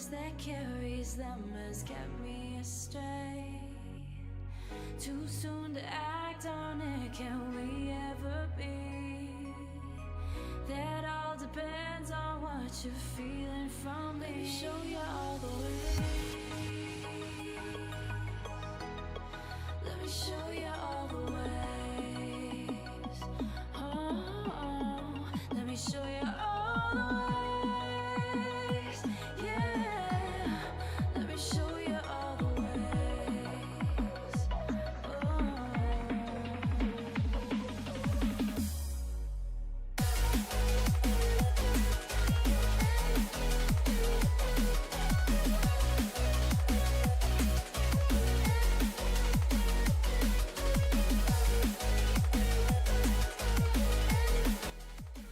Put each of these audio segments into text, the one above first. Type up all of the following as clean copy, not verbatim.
voice that carries them has kept me astray. Too soon to act on it, can we ever be? That all depends on what you're feeling from me. Let me show you all the way. Let me show you all the ways. Oh, let me show you all the ways. Yeah, let me show you all the ways.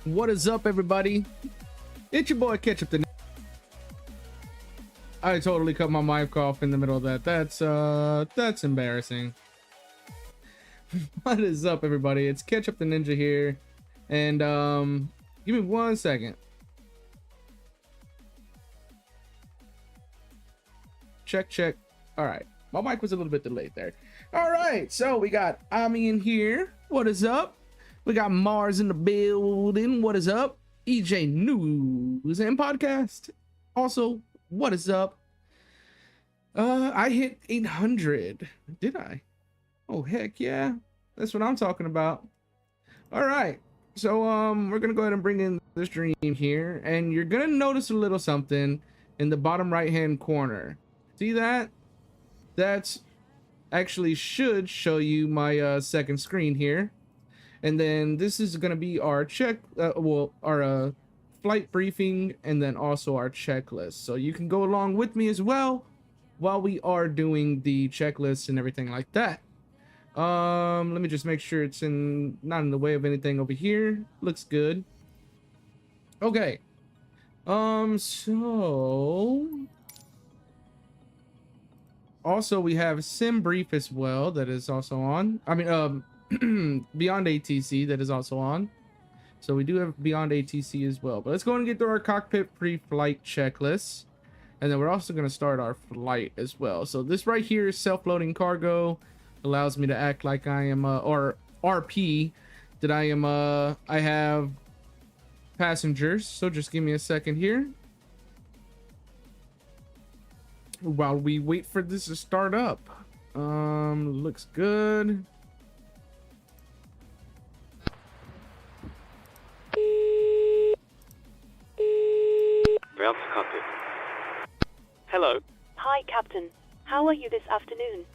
What is up, everybody? It's your boy Ketchup the. I totally cut my mic off in the middle of that. That's embarrassing. What is up, everybody? It's Ketchup the Ninja here, and give me 1 second. Check. All right, my mic was a little bit delayed there. All right, so we got Ami in here. What is up? We got Marge in the building. What is up? EJ News and Podcast. Also, what is up? I hit 800. Did I? Oh, heck yeah. That's what I'm talking about. All right. So, we're going to go ahead and bring in the stream here. And you're going to notice a little something in the bottom right-hand corner. See that? That's actually should show you my second screen here. And then this is going to be our our flight briefing, and then also our checklist. So you can go along with me as well while we are doing the checklist and everything like that. Let me just make sure it's not in the way of anything over here. Looks good. Okay. So also we have Sim Brief as well that is also on. I mean, Beyond ATC that is also on. So we do have Beyond ATC as well. But let's go and get through our cockpit pre-flight checklist, and then we're also going to start our flight as well. So this right here is self-loading cargo. Allows me to act like I am or RP that I have passengers. So just give me a second here while we wait for this to start up. Looks good. Hello. Hi, Captain. How are you this afternoon?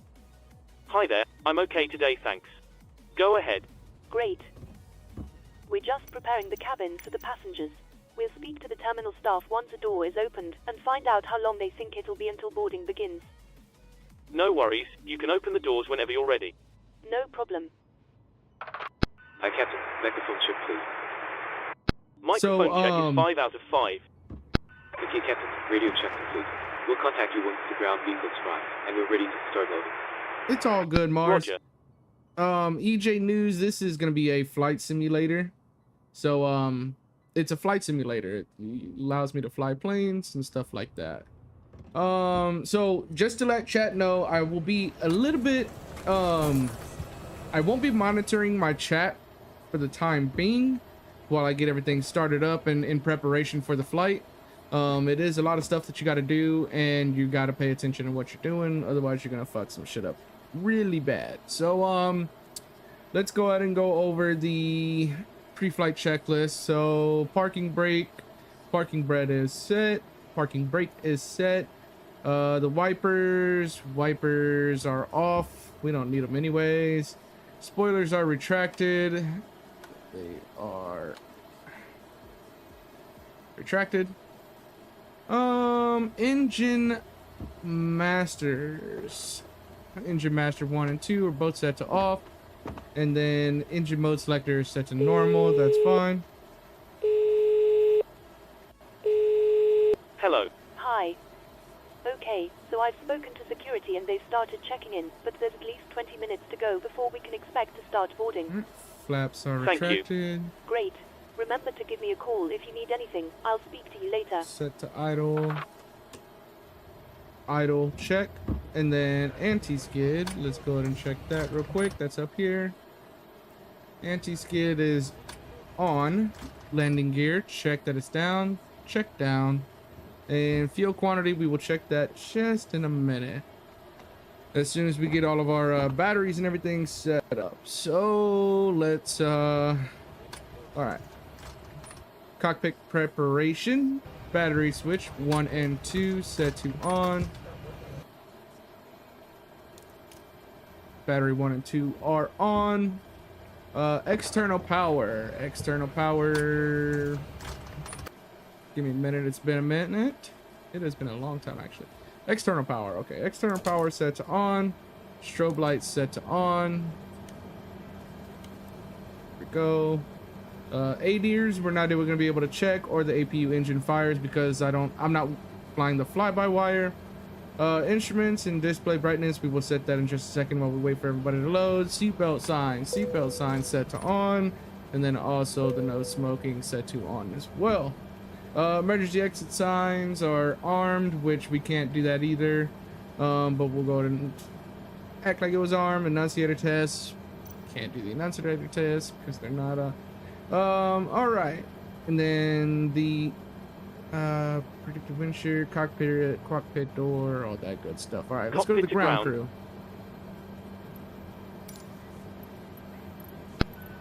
Hi there. I'm okay today, thanks. Go ahead. Great. We're just preparing the cabins for the passengers. We'll speak to the terminal staff once a door is opened and find out how long they think it'll be until boarding begins. No worries. You can open the doors whenever you're ready. No problem. Hi, Captain. Microphone check, please. Microphone check is 5 out of 5. Okay, Captain. Radio check complete. We'll contact you once the ground vehicles arrive, and we're ready to start loading. It's all good, Marge. Roger. EJ News, this is going to be a flight simulator. So, it's a flight simulator. It allows me to fly planes and stuff like that. So just to let chat know, I will be a little bit, I won't be monitoring my chat for the time being while I get everything started up and in preparation for the flight. It is a lot of stuff that you got to do, and you got to pay attention to what you're doing. Otherwise, you're going to fuck some shit up really bad. So, let's go ahead and go over the pre-flight checklist. So, parking brake is set. Parking brake is set. The wipers are off. We don't need them anyways. Spoilers are retracted. They are retracted. Engine masters. Engine master 1 and 2 are both set to off. And then engine mode selector is set to normal. That's fine. Hello. Hi. Okay, so I've spoken to security and they've started checking in, but there's at least 20 minutes to go before we can expect to start boarding. Flaps are Thank you. retracted. Great. Remember to give me a call if you need anything. I'll speak to you later. Set to idle. idle check, and then anti-skid. Let's go ahead and check that real quick. That's up here. Anti-skid is on. Landing gear, check that it's down. Check down. And fuel quantity, we will check that just in a minute, as soon as we get all of our batteries and everything set up. So let's all right, cockpit preparation, battery switch 1 and 2 set to on. Battery 1 and 2 are on. External power, give me a minute. It's been a minute. It has been a long time, actually. External power. Okay, external power set to on. Strobe lights set to on. Here we go. ADIRs, we're not going to be able to check, or the APU engine fires, because I'm not flying the fly-by-wire. Instruments and display brightness, we will set that in just a second while we wait for everybody to load. Seatbelt sign set to on, and then also the no smoking set to on as well. Emergency exit signs are armed, which we can't do that either, but we'll go ahead and act like it was armed. Enunciator tests, can't do the enunciator tests because they're not all right. And then the predictive wind shear, cockpit door, all that good stuff. All right, let's go to the ground crew.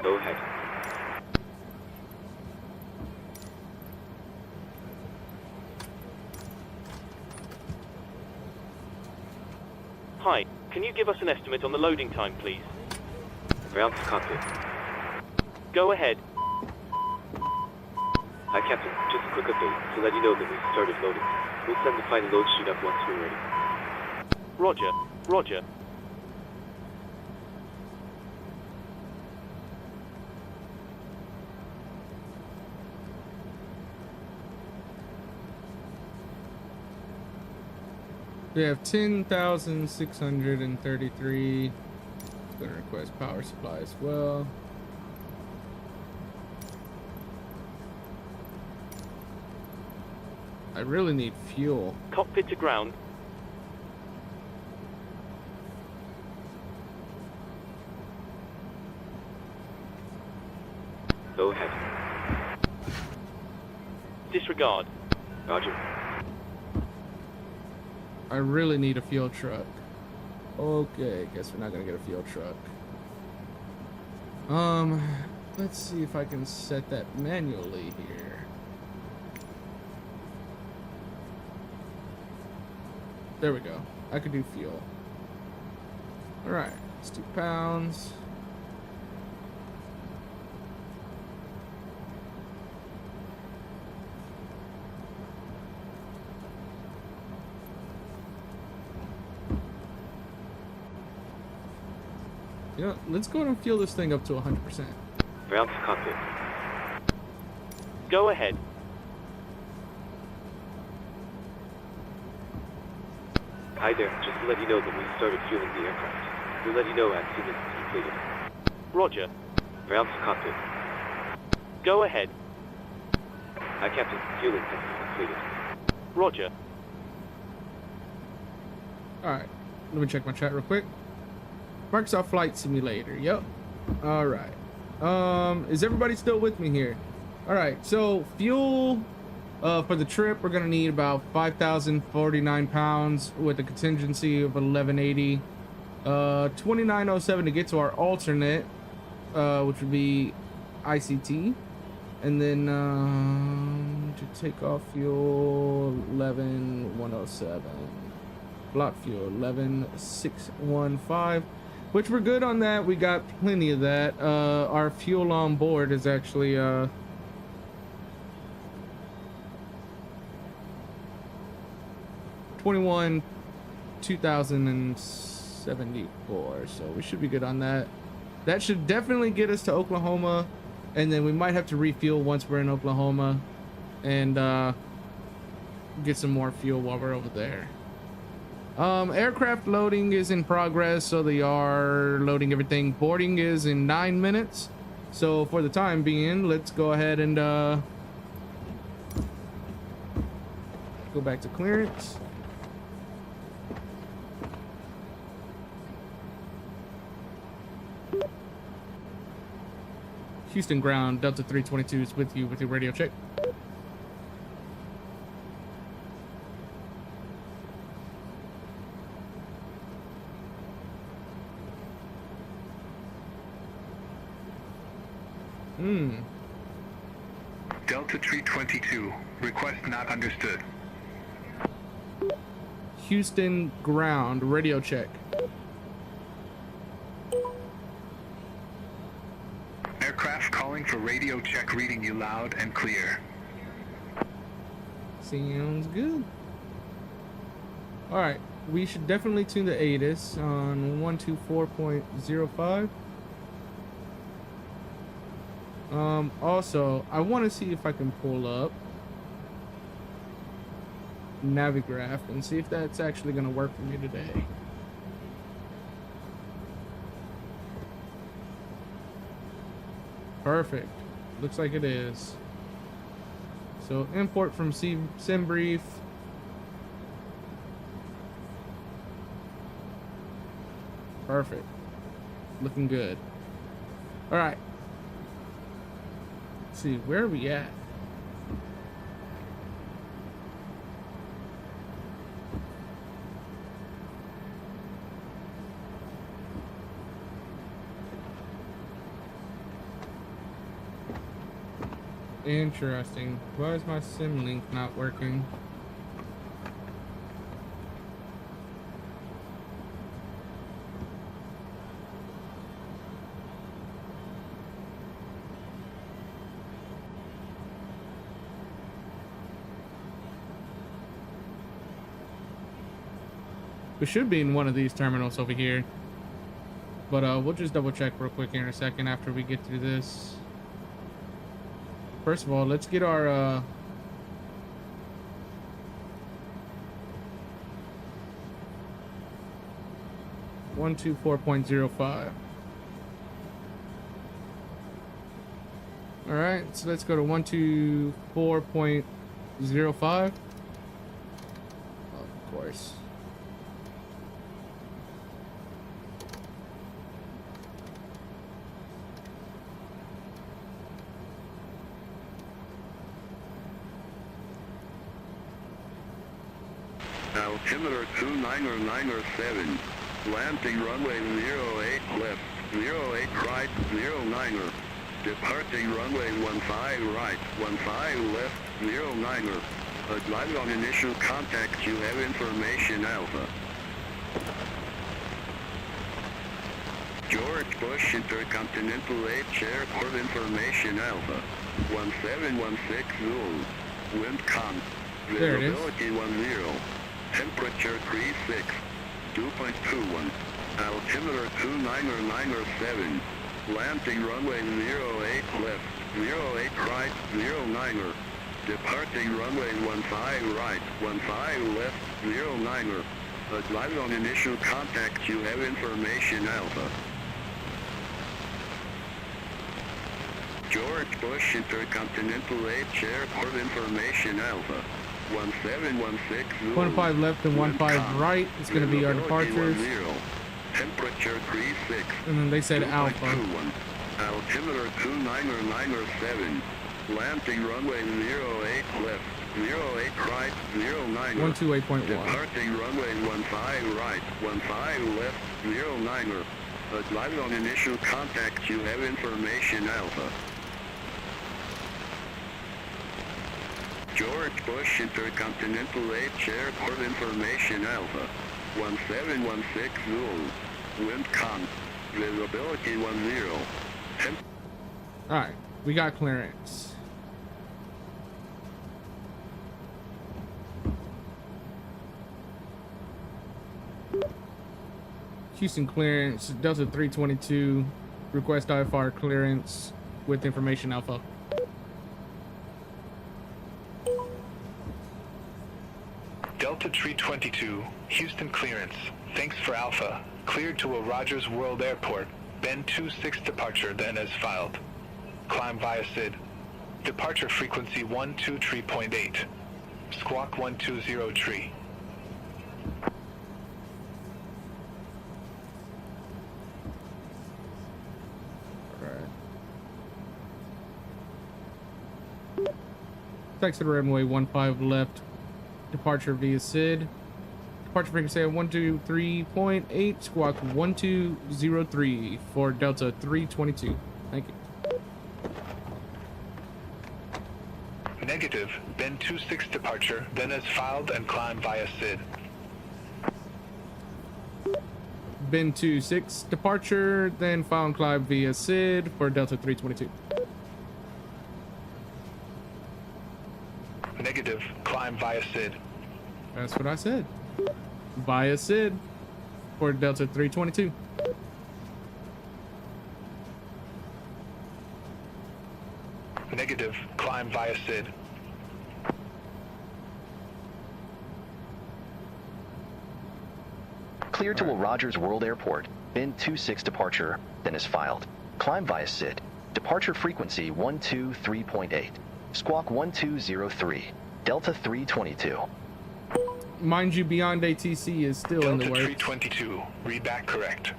Go ahead. Hi, can you give us an estimate on the loading time, please? Ground to cockpit. Go ahead. Hi, Captain. Just a quick update to let you know that we've started loading. We'll send the final load sheet up once we're ready. Roger, roger. We have 10,633. Gonna request power supply as well. I really need fuel. Cockpit to ground. Go ahead. Disregard. Roger. I really need a fuel truck. Okay, guess we're not gonna get a fuel truck. Let's see if I can set that manually here. There we go. I could do fuel. All right, it's 2 pounds. You know, let's go ahead and fuel this thing up to 100%. Ground to cockpit. Go ahead. Hi there. Just to let you know that we've started fueling the aircraft. We'll let you know as soon as it's completed. Roger. Ground to cockpit. Go ahead. Hi, Captain. Fueling has been completed. Roger. Alright, let me check my chat real quick. Microsoft Flight Simulator, yep. Alright. Is everybody still with me here? Alright, so fuel for the trip, we're gonna need about 5,049 pounds with a contingency of 1180. 2907 to get to our alternate, which would be ICT. And then to take off fuel 11107. Block fuel 11615. Which we're good on that. We got plenty of that. Our fuel on board is actually 21,2074. So we should be good on that. That should definitely get us to Oklahoma, and then we might have to refuel once we're in Oklahoma, and get some more fuel while we're over there. Aircraft loading is in progress, so they are loading everything. Boarding is in 9 minutes. So for the time being, let's go ahead and go back to clearance. Houston ground, Delta 322 is with you with your radio check. Delta 322, request not understood. Houston ground, radio check. Aircraft calling for radio check, reading you loud and clear. Sounds good. Alright, we should definitely tune the ATIS on 124.05. Also, I want to see if I can pull up Navigraph and see if that's actually going to work for me today. Perfect. Looks like it is. So import from SimBrief. Perfect. Looking good. All right. Let's see, where are we at? Interesting. Why is my sim link not working? We should be in one of these terminals over here. But we'll just double check real quick here in a second after we get through this. First of all, let's get our 124.05. All right, so let's go to 124.05. Of course. Altimeter 299er7, landing runway 08 left, 08 right, 09er, departing runway 15 right, 15 left, 09er, advise on initial contact, you have information Alpha. George Bush Intercontinental H Airport information Alpha, 1716 Zulu, wind con, there it is. visibility 10. Temperature 36, 2.21, altimeter 299er7, landing runway 08 left, 08 right, 09er, departing runway 15 right, 15 left, 09er, advise on initial contact, you have information Alpha. George Bush Intercontinental H Airport information Alpha. 1716 Zulu. 15 left and 15 right is going to be our departures. Temperature 36. And then they said Alpha. Altimeter 299er7. Landing runway 08 left, 08 right, 09er. 128.1. Departing runway 15 right, 15 left, 09er. Advise on initial contact, you have information Alpha. George Bush Intercontinental H Airport information Alpha. 1716 Zulu. Wind con. Visibility 10. Alright, we got clearance. Houston clearance, Delta 322, request IFR clearance with information Alpha. Delta 322, Houston clearance. Thanks for Alpha. Cleared to a Rogers World Airport. Bend 26 departure, then as filed. Climb via SID. Departure frequency 123.8. Squawk 1203. exit runway 15 left. Departure via SID. Departure frequency at 123.8, squawk 1203 for Delta 322. Thank you. Negative. Bend 26 departure, then as filed and climb via SID. Bin 26 departure, then file and climb via SID for Delta 322. Negative. Climb via SID. That's what I said. Via SID for Delta 322. Negative. Climb via SID. Clear to Will Rogers World Airport. Bin 26 departure, then is filed. Climb via SID. Departure frequency 123.8. Squawk 1203. Delta 322. Mind you, Beyond ATC is still in the Delta works. 322. Read back correct.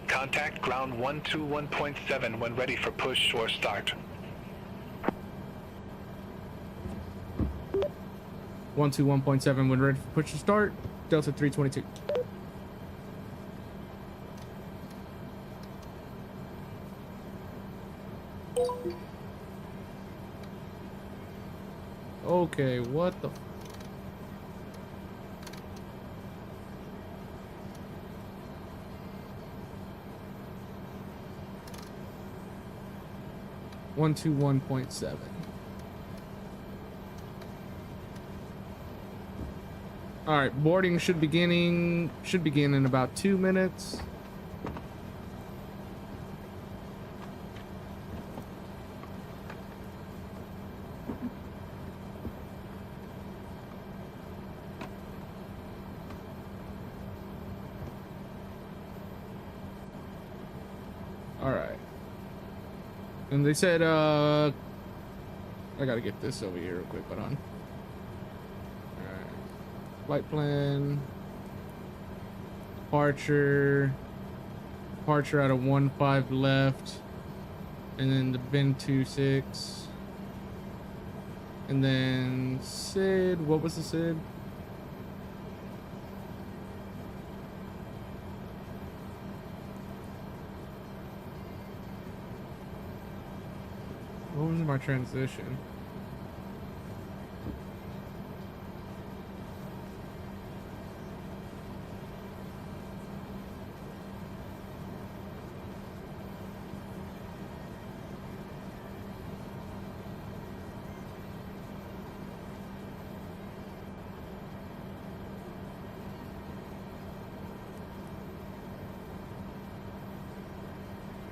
Contact ground 121.7 when ready for push or start. 121.7 when ready for push to start. Delta 322. Okay, what the? One 121.7. All right, boarding should begin in about 2 minutes. All right. And they said, I gotta get this over here real quick, hold on. Alright. Flight plan. Departure out of 15 left. And then the bin 26. And then SID, what was the SID? What was my transition?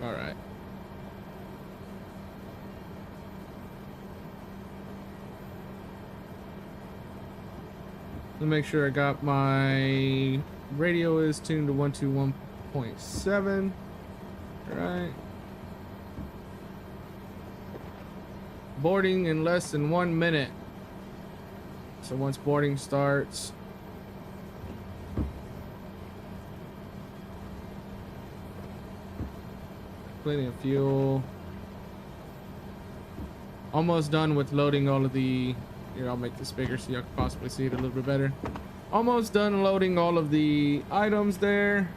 All right. To make sure I got my radio is tuned to 121.7. Right. Boarding in less than 1 minute. So once boarding starts, plenty of fuel. Almost done with loading all of the. Here, I'll make this bigger so y'all can possibly see it a little bit better. Almost done loading all of the items there.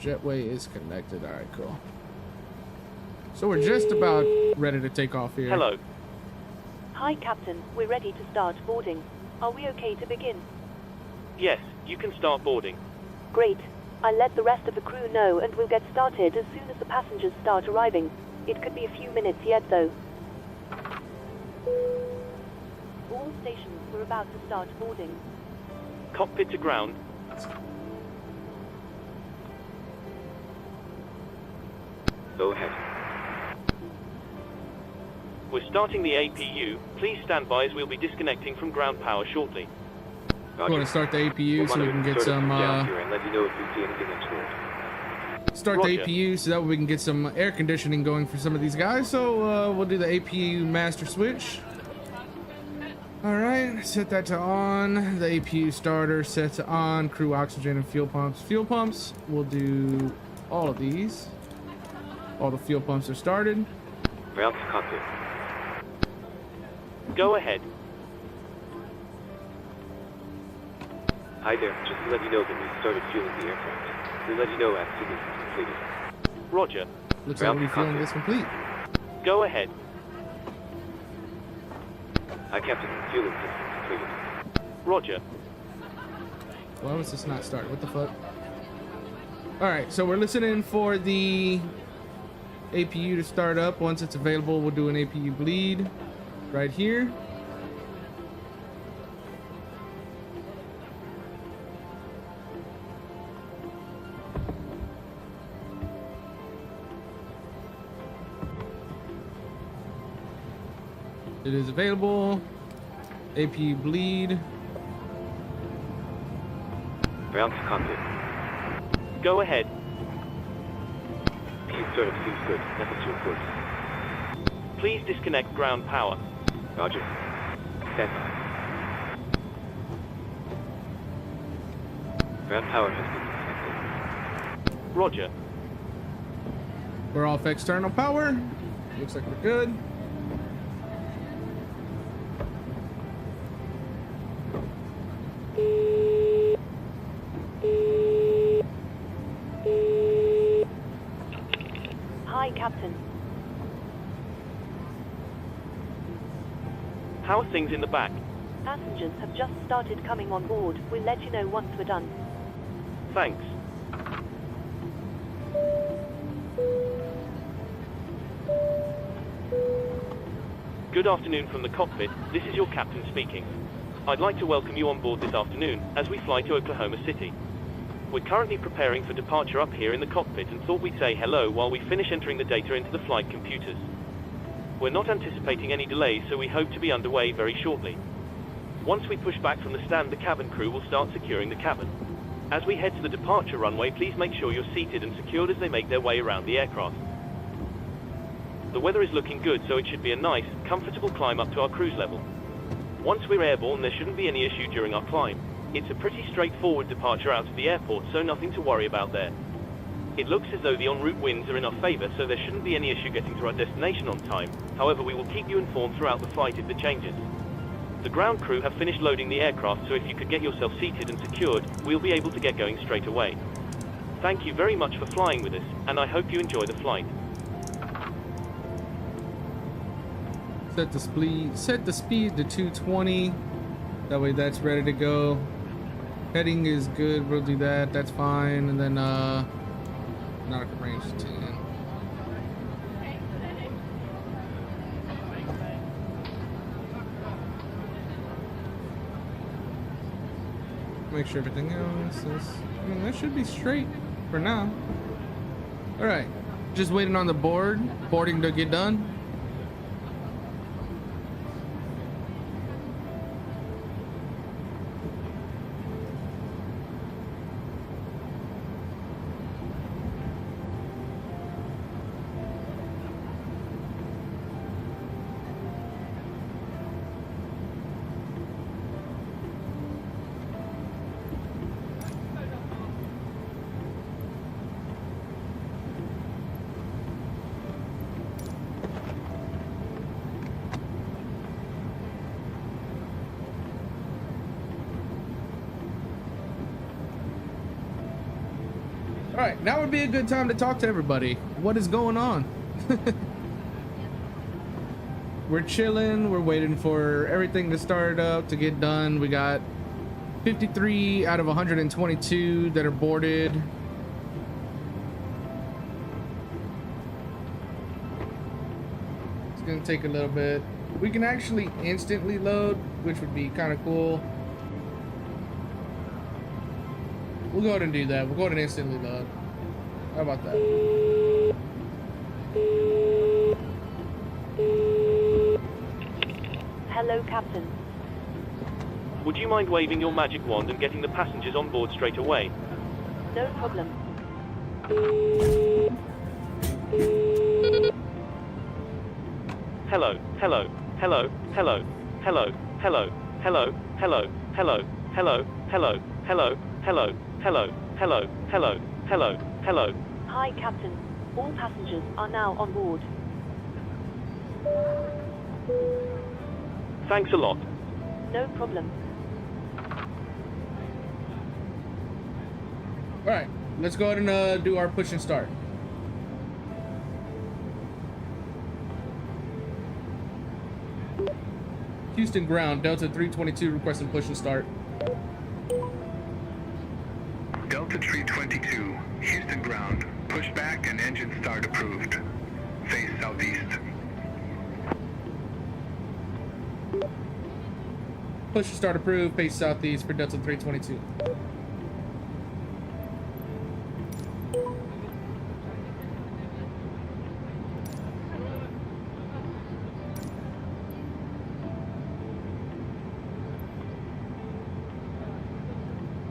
Jetway is connected. All right, cool. So we're just about ready to take off here. Hello. Hi, Captain. We're ready to start boarding. Are we okay to begin? Yes, you can start boarding. Great. I'll let the rest of the crew know and we'll get started as soon as the passengers start arriving. It could be a few minutes yet, though. All stations, we're about to start boarding. Cockpit to ground. Go ahead. We're starting the APU. Please stand by as we'll be disconnecting from ground power shortly. We're going to start the APU so we can get some. And let me know if you see anything untoward. Start Roger. the APU so that way we can get some air conditioning going for some of these guys. So we'll do the APU master switch. All right, set that to on. The APU starter set to on. Crew oxygen and fuel pumps. Fuel pumps, we'll do all of these. All the fuel pumps are started. Ground to cockpit. Go ahead. Hi there, just to let you know that we started fueling the aircraft. We'll let you know as soon as it's completed. Roger. Looks like we're feeling this complete. Go ahead. Hi, Captain. Fueling system completed. Roger. Why was this not start? What the fuck? Alright, so we're listening for the APU to start up. Once it's available, we'll do an APU bleed right here. It is available. APU bleed. Ground to cockpit. Go ahead. Peace startup seems good. Nothing to report. Please disconnect ground power. Roger. Stand by. Ground power has been disconnected. Roger. We're off external power. Looks like we're good. Hi, Captain. How are things in the back? Passengers have just started coming on board. We'll let you know once we're done. Thanks. Good afternoon from the cockpit. This is your captain speaking. I'd like to welcome you on board this afternoon as we fly to Oklahoma City. We're currently preparing for departure up here in the cockpit and thought we'd say hello while we finish entering the data into the flight computers. We're not anticipating any delays, so we hope to be underway very shortly. Once we push back from the stand, the cabin crew will start securing the cabin. As we head to the departure runway, please make sure you're seated and secured as they make their way around the aircraft. The weather is looking good, so it should be a nice, comfortable climb up to our cruise level. Once we're airborne, there shouldn't be any issue during our climb. It's a pretty straightforward departure out of the airport, so nothing to worry about there. It looks as though the en route winds are in our favor, so there shouldn't be any issue getting to our destination on time. However, we will keep you informed throughout the flight if there changes. The ground crew have finished loading the aircraft, so if you could get yourself seated and secured, we'll be able to get going straight away. Thank you very much for flying with us, and I hope you enjoy the flight. Set the speed to 220. That way that's ready to go. Heading is good, we'll do that, that's fine. And then nautical range 10. Make sure everything else is, I mean, that should be straight for now. All right, just waiting on the boarding to get done. All right, now would be a good time to talk to everybody. What is going on? We're chilling. We're waiting for everything to start up, to get done. We got 53 out of 122 that are boarded. It's gonna take a little bit. We can actually instantly load, which would be kind of cool. We'll go ahead and do that. We'll go ahead and instantly load. How about that? Hello, Captain. Would you mind waving your magic wand and getting the passengers on board straight away? No problem. Hello, hello, hello, hello, hello, hello, hello, hello, hello, hello, hello, hello, hello, hello, hello, hello, hello, hello. Hi, Captain. All passengers are now on board. Thanks a lot. No problem. All right, let's go ahead and do our push and start. Houston ground, Delta 322 requesting push and start. Delta 322, Houston ground. Push back and engine start approved. Face southeast. Push and start approved, face southeast for Delta 322.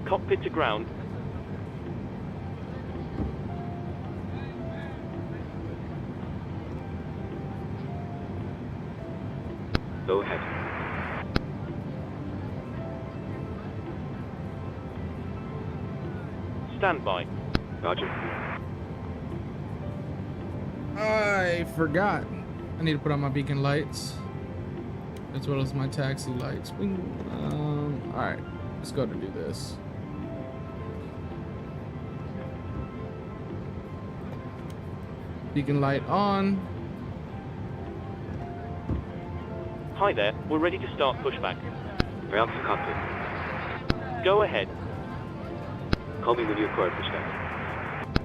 Cockpit to ground. Go ahead. Stand by. Roger. I forgot. I need to put on my beacon lights as well as my taxi lights. All right, let's go to do this. Beacon light on. Hi there, we're ready to start pushback. Ground to cockpit. Go ahead. Call me when you're required pushback.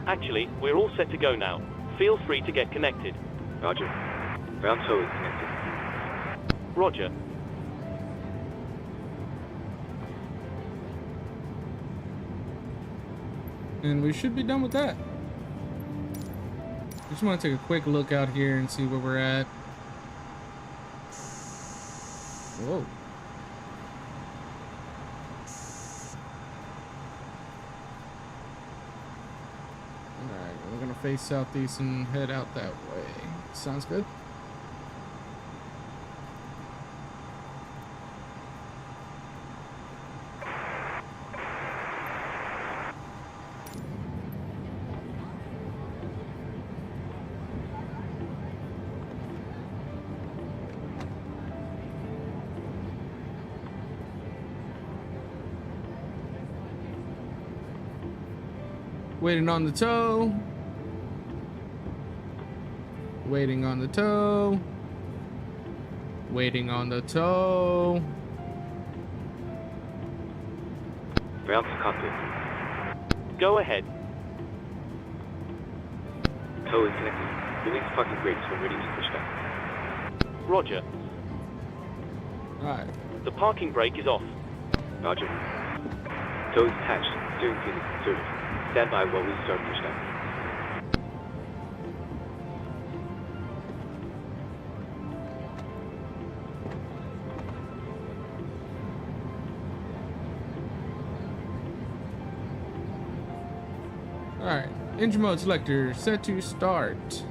Actually, we're all set to go now. Feel free to get connected. Roger. Ground tow is connected. Roger. And we should be done with that. Just want to take a quick look out here and see where we're at. Whoa. Alright, we're gonna face southeast and head out that way. Sounds good. Waiting on the tow. Waiting on the tow. Waiting on the tow. Ground to cockpit. Go ahead. Tow is connected. Release parking brakes when ready to push back. Roger. Alright. The parking brake is off. Roger. Tow is attached. Steering pin is inserted. Stand by while we start pushback. Alright. Engine mode selector set to start.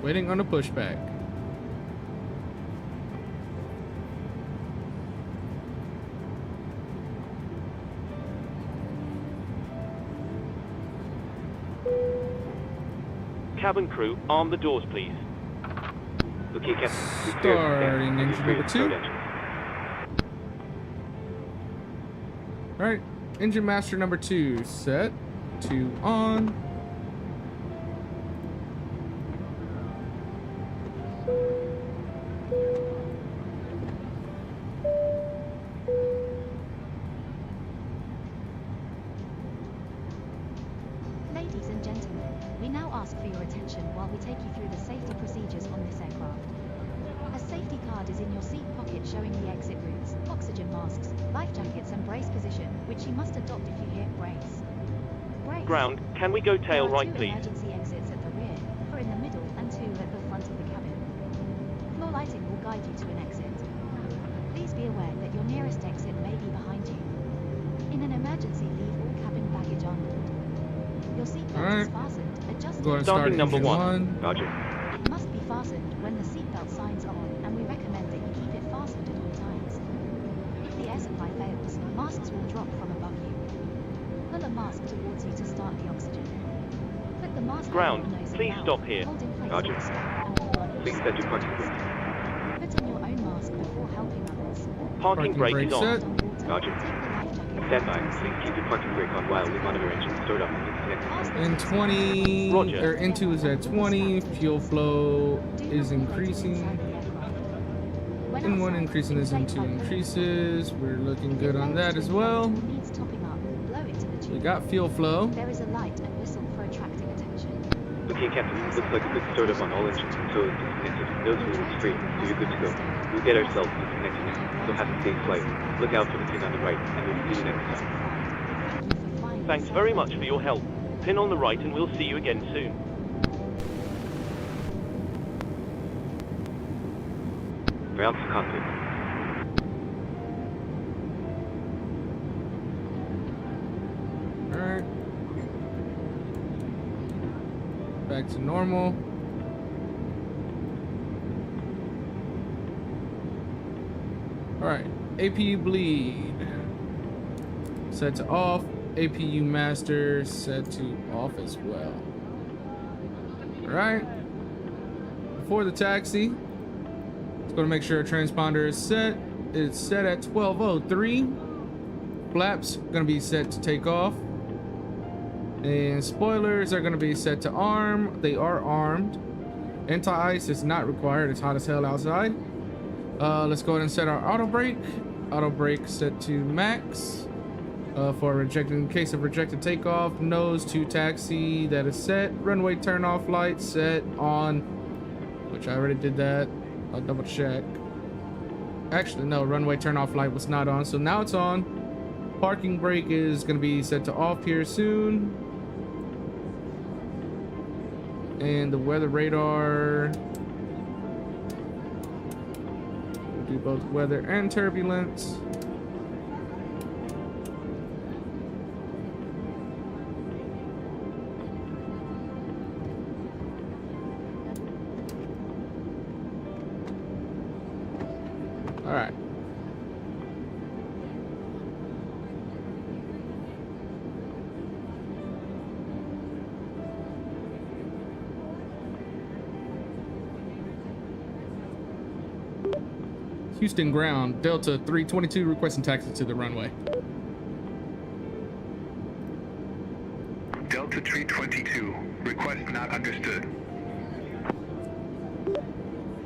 Waiting on a pushback. Cabin crew, arm the doors, please. Okay, Captain. We cleared. Starting engine Cleared. number 2. Start engine. Alright, engine master number 2 set to on. Ladies and gentlemen, we now ask for your attention while we take you through the safety procedures on this aircraft. A safety card is in your seat pocket showing the exit routes, oxygen masks, life jackets and brace position, which you must adopt if you hear brace. Brace. Ground, can we go tail There are right, two please? emergency exits at the rear, 4 in the middle and 2 at the front of the cabin. Floor lighting will guide you to an exit. Please be aware that your nearest exit may be behind you. In an emergency, leave all cabin baggage on board. Your seatbelt is fastened, adjusted. Go ahead and start Starting number engine 1. Roger. It must be fastened when the seatbelt signs are on, and we recommend that you keep it fastened at air supply fails, masks will drop from above you. Pull a mask towards you to start the oxygen. Put the mask Ground, on your nose and please mouth, stop here. hold in place Roger. with a strap and pull on your Please seat. set your parking brake. Put on your own mask before helping others. Parking brake is on. set. Roger. Take the life jacket. Stand by. Please keep your parking brake on while we monitor engine start up and disconnect. In 20, Roger. or N2 is at 20. Fuel flow is increasing. N1 increasing as N2 increases. We're looking good on that as well. Needs topping up. Blow it to the We tube. got fuel flow. There is a light and whistle for attracting attention. Okay, Captain. Looks like a good start up on all engines. So it's disconnected. Nose wheel is free. So you're good to go. We'll get ourselves disconnected now. So have a safe flight. Look out for the pin on the right, and we'll see you next time. Thanks very much for your help. Pin on the right and we'll see you again soon. Ground to cockpit. Alright. Back to normal. Alright. APU bleed. Set to off. APU master set to off as well. Alright. Before the taxi, let's go to make sure our transponder is set. It's set at 1203. Flaps gonna be set to take off. And spoilers are gonna be set to arm. They are armed. Anti-ice is not required. It's hot as hell outside. Let's go ahead and set our auto brake. Auto brake set to max. For rejected, in case of rejected takeoff, nose to taxi, that is set. Runway turn off light set on, which I already did that. I'll double check. Actually, no, runway turn off light was not on, so now it's on. Parking brake is going to be set to off here soon. And the weather radar, we'll do both weather and turbulence. All right. Houston ground, Delta 322 requesting taxi to the runway. Delta 322. Request not understood.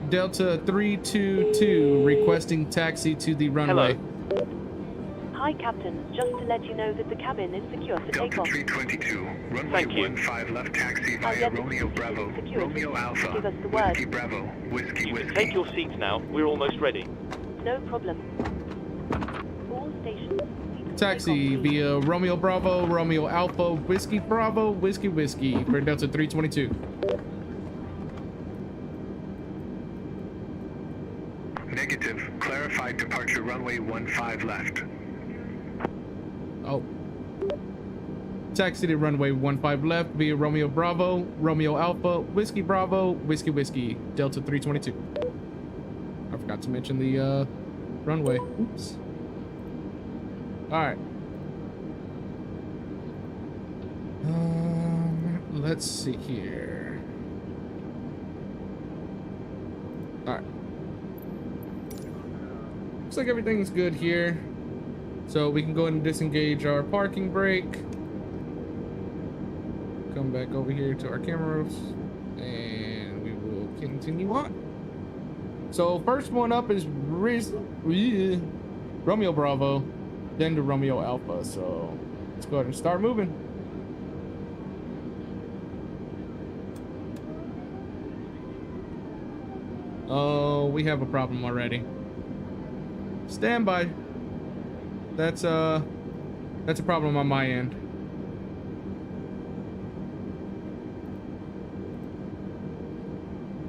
Delta 322 requesting taxi to the runway. Hello. Hi, Captain. Just to let you know that the cabin is secure for Delta takeoff. 322. Runway Thank you. 15 left taxi I'll via get the Romeo CCTV Bravo. security Romeo to Alpha. give us the word. Whiskey Bravo. Whiskey You can Whiskey. take your seats now. We're almost ready. No problem. All stations. Taxi Takeoff, please. via Romeo Bravo, Romeo Alpha, Whiskey Bravo, Whiskey Whiskey for Delta 322. Negative. Clarified departure runway 15 left. Oh. Taxi to runway 15 left via Romeo Bravo, Romeo Alpha, Whiskey Bravo, Whiskey Whiskey, Delta 322. I forgot to mention the runway. Oops. Alright. Let's see here. Alright. Looks like everything's good here. So we can go ahead and disengage our parking brake. Come back over here to our cameras. And we will continue on. So first one up is Romeo Bravo, then to Romeo Alpha. So let's go ahead and start moving. Oh, we have a problem already. Stand by. That's a problem on my end.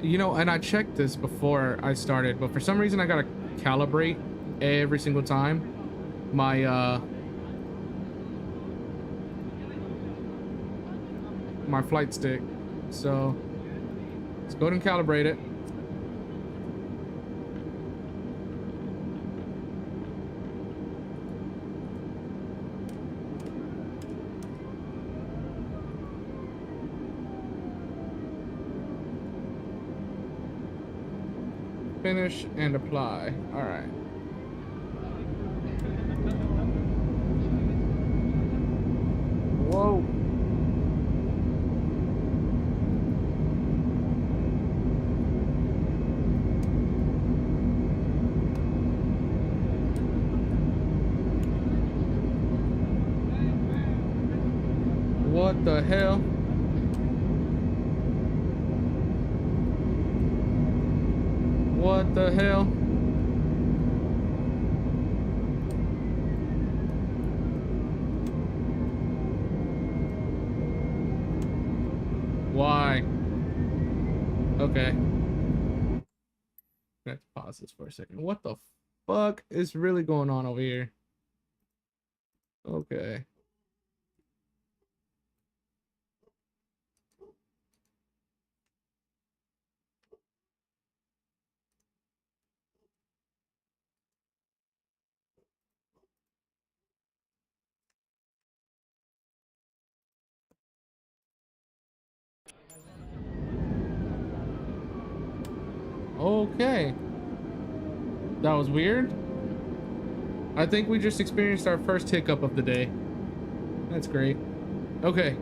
You know, and I checked this before I started, but for some reason I gotta calibrate every single time my my flight stick. So let's go ahead and calibrate it. Finish and apply. All right. Whoa. What the hell? What the hell? Why? Okay. Let's pause this for a second. What the fuck is really going on over here? Okay. Okay. That was weird. I think we just experienced our first hiccup of the day. That's great. Okay.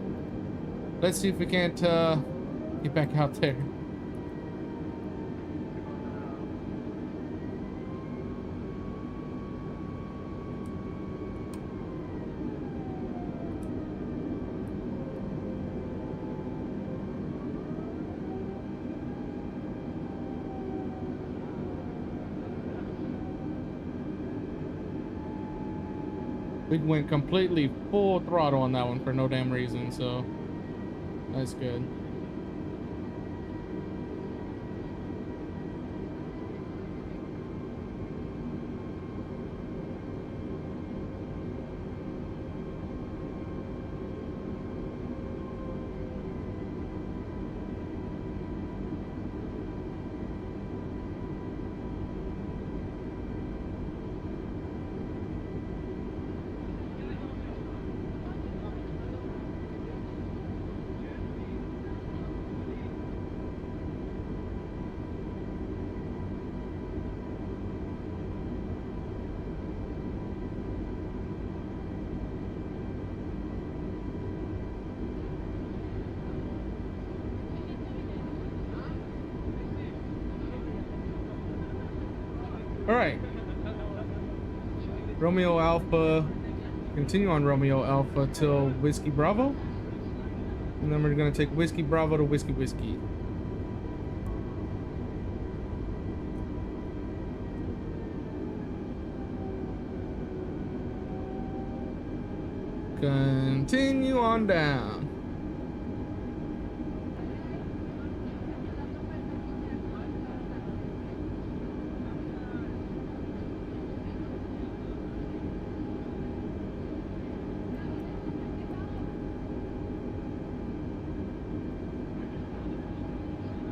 Let's see if we can't get back out there. We went completely full throttle on that one for no damn reason, so that's good. All right. Romeo Alpha. Continue on Romeo Alpha till Whiskey Bravo. And then we're going to take Whiskey Bravo to Whiskey Whiskey. Continue on down.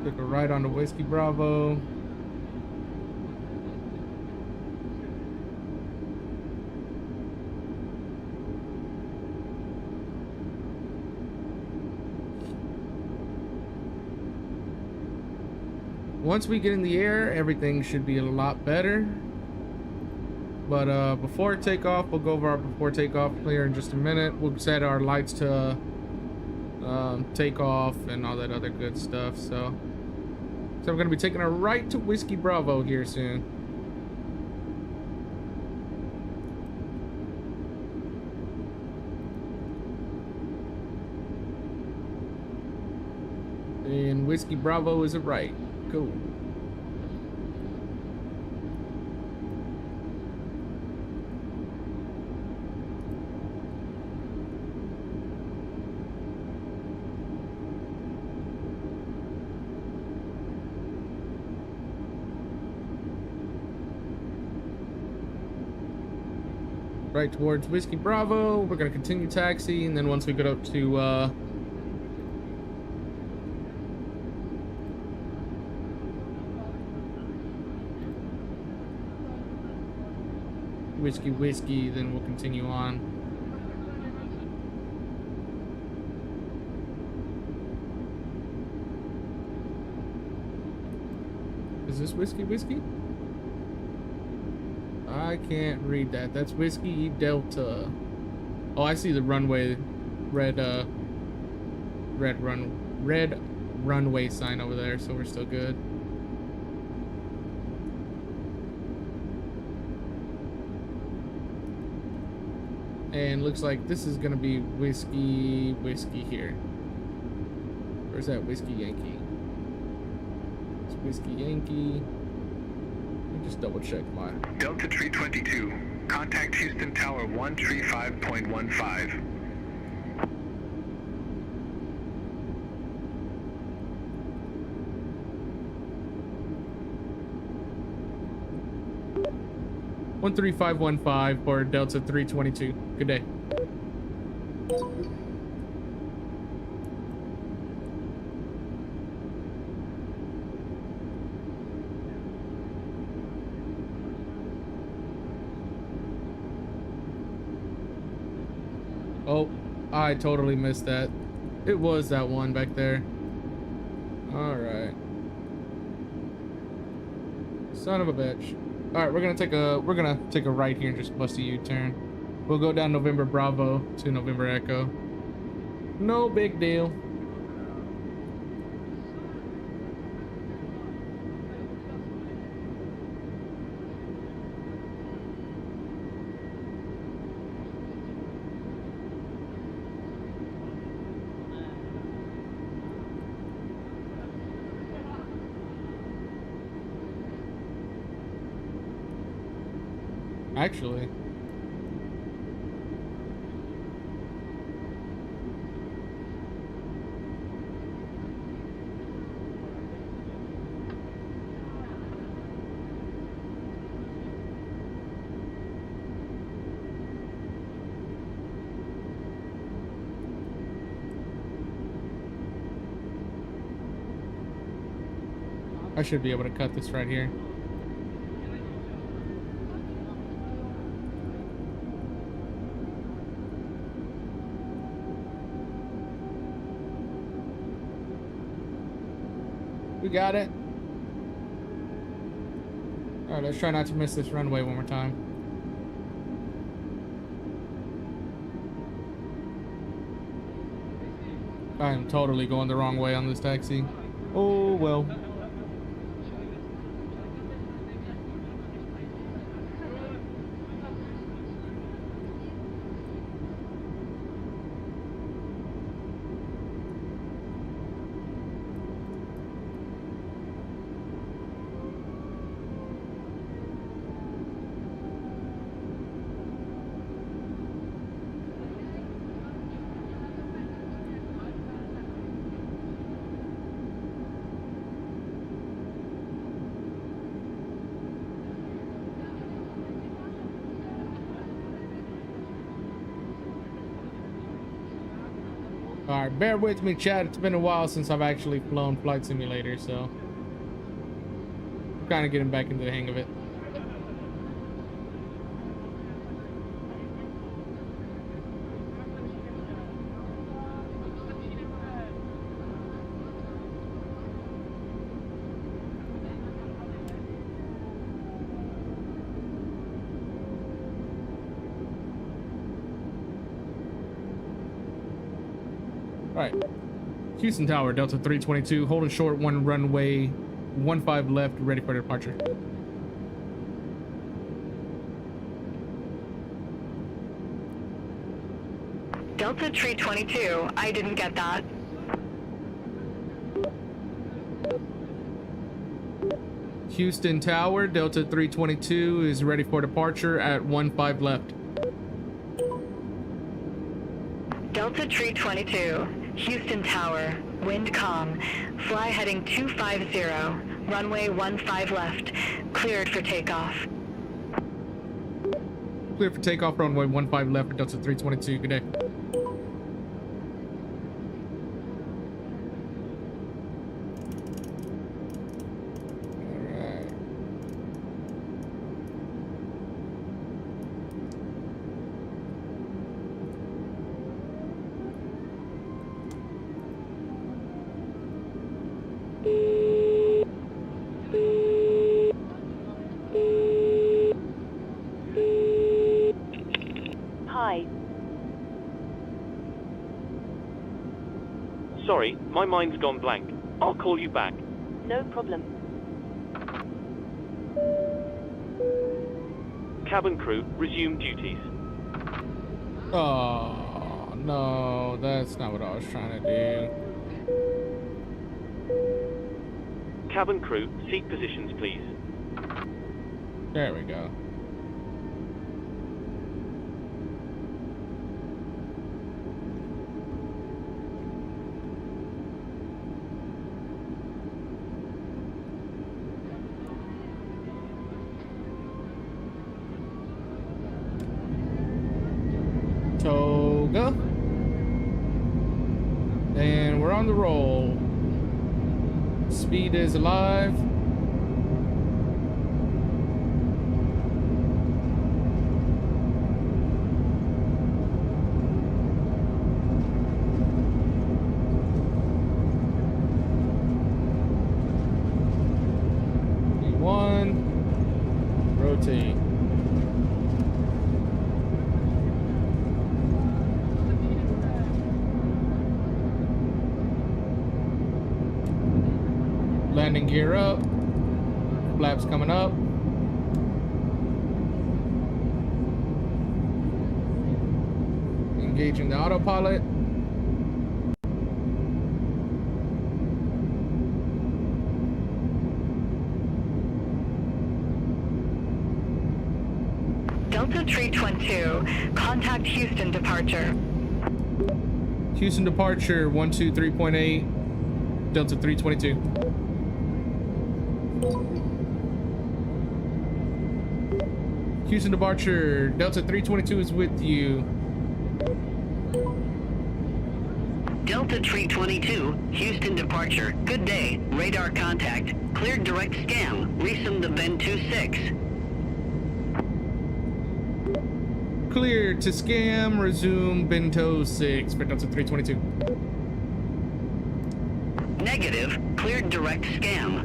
Take a right onto Whiskey Bravo. Once we get in the air, everything should be a lot better. But before takeoff, we'll go over our before takeoff here in just a minute. We'll set our lights to takeoff and all that other good stuff. So we're gonna be taking a right to Whiskey Bravo here soon. And Whiskey Bravo is a right. Cool. Right towards Whiskey Bravo. We're gonna continue taxi, and then once we get up to Whiskey Whiskey, then we'll continue on. Is this whiskey? I can't read that. That's Whiskey Delta. Oh, I see the runway, red runway sign over there, so we're still good. And looks like this is gonna be whiskey here. Where's that Whiskey Yankee? It's Whiskey Yankee. Let me just double check my. Delta 322, contact Houston Tower 135.15. One 13515 for Delta 322. Good day. Oh, I totally missed that. It was that one back there. All right. Son of a bitch. All right, we're gonna take a right here and just bust a U-turn. We'll go down November Bravo to November Echo. No big deal. Actually, I should be able to cut this right here. We got it. All right, let's try not to miss this runway one more time. I am totally going the wrong way on this taxi. Oh, well. Alright, bear with me, chat. It's been a while since I've actually flown Flight Simulator, so I'm kind of getting back into the hang of it. Right, Houston Tower, Delta 322, holding short, one runway, 15 left, ready for departure. Delta 322, I didn't get that. Houston Tower, Delta 322 is ready for departure at 15 left. Delta 322, Houston Tower, wind calm, fly heading 250, runway 15 left, cleared for takeoff. Clear for takeoff, runway 15 left, Delta 322, good day. sorry, my mind's gone blank. I'll call you back. No problem. Cabin crew, resume duties. Oh, no, that's not what I was trying to do. Cabin crew, seat positions, please. There we go. Toga. And we're on the roll. Speed is alive. V1. Rotate. Landing gear up. Flaps coming up. Engaging the autopilot. Delta 322, contact Houston departure. Houston departure 123.8. Delta 322. Houston departure, Delta 322 is with you. Delta 322, Houston departure. Good day. Radar contact. Cleared direct scam. Resume the Ben 26. Clear to scam, resume Bento 6 for Delta 322. Negative. Cleared direct scam.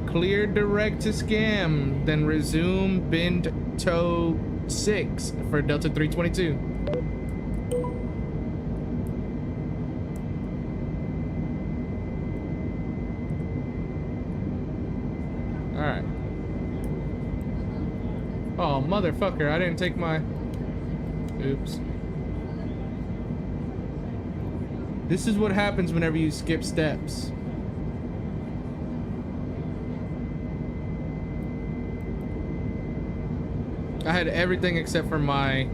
Clear direct to scam, then resume Bento 6 for Delta 322. Alright. Oh, motherfucker, I didn't take my... Oops. This is what happens whenever you skip steps. I had everything except for my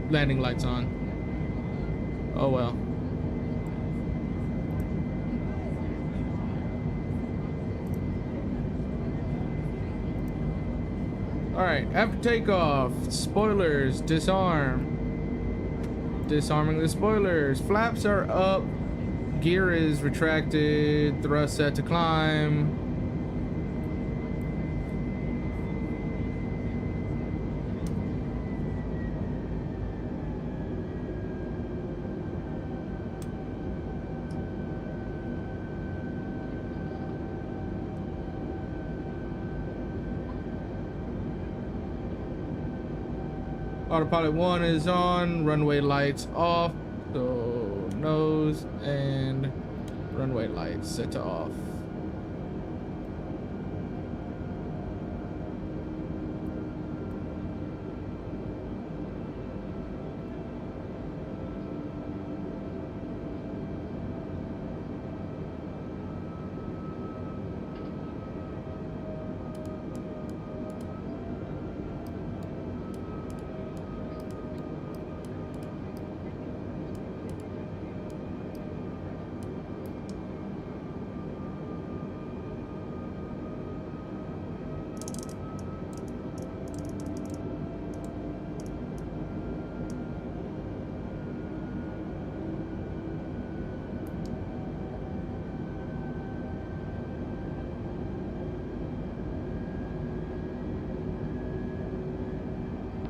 landing lights on. Oh well. Alright, after takeoff, spoilers, disarm. Disarming the spoilers. Flaps are up. Gear is retracted. Thrust set to climb. Autopilot 1 is on, runway lights off, so nose and runway lights set to off.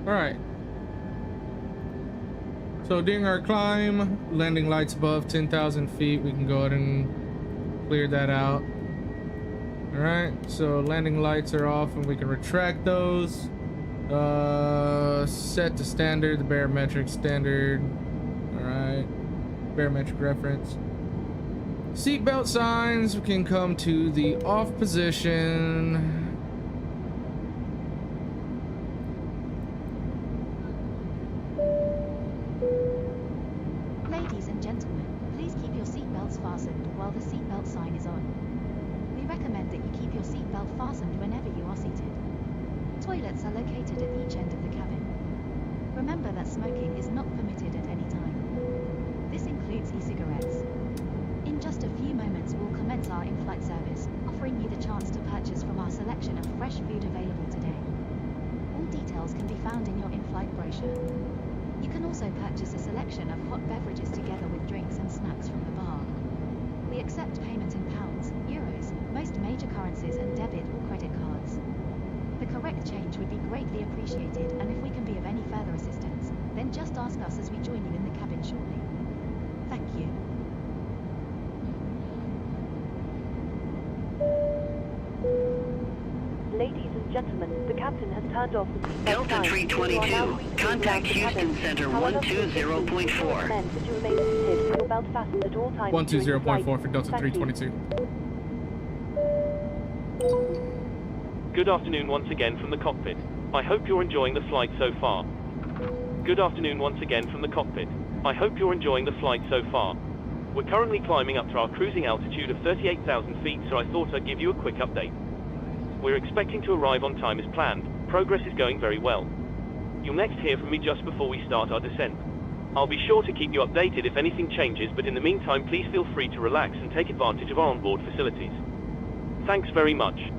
Alright. So during our climb, landing lights above 10,000 feet, we can go ahead and clear that out. Alright, so landing lights are off and we can retract those. Set to standard, the barometric standard. Alright. barometric reference. Seatbelt signs can come to the off position. Ladies and gentlemen, please keep your seatbelts fastened while the seatbelt sign is on. We recommend that you keep your seatbelt fastened whenever you are seated. Toilets are located at each end of the cabin. Remember that smoking is not permitted at any time. This includes e-cigarettes. In just a few moments we'll commence our in-flight service, offering you the chance to purchase from our selection of fresh food available today. All details can be found in your in-flight brochure. You can also purchase a selection of hot beverages together with drinks and snacks from the bar. We accept payment in pounds, euros, most major currencies and debit or credit cards. The correct change would be greatly appreciated, and if we can be of any further assistance, then just ask us as we join you in the cabin shortly. Thank you. Ladies and gentlemen, the captain has turned off the seatbelt Delta sign. 322, contact Houston Center 120.4. That you remain seated with your belt fastened at all times. 120.4 for Delta Thank you. 322. Good afternoon once again from the cockpit. I hope you're enjoying the flight so far. Good afternoon once again from the cockpit. I hope you're enjoying the flight so far. We're currently climbing up to our cruising altitude of 38,000 feet, so I thought I'd give you a quick update. We're expecting to arrive on time as planned. Progress is going very well. You'll next hear from me just before we start our descent. I'll be sure to keep you updated if anything changes, but in the meantime, please feel free to relax and take advantage of our onboard facilities. Thanks very much.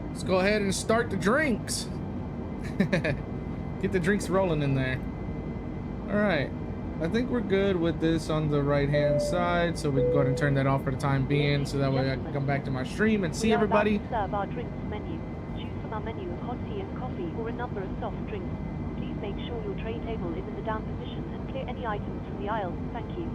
Let's go ahead and start the drinks. Get the drinks rolling in there. All right. I think we're good with this on the right-hand side, so we can go ahead and turn that off for the time being, so that way I can come back to my stream and see everybody. We are about to serve our drinks menu. Choose from our menu of hot tea and coffee or a number of soft drinks. Please make sure your tray table is in the down position and clear any items from the aisle. Thank you.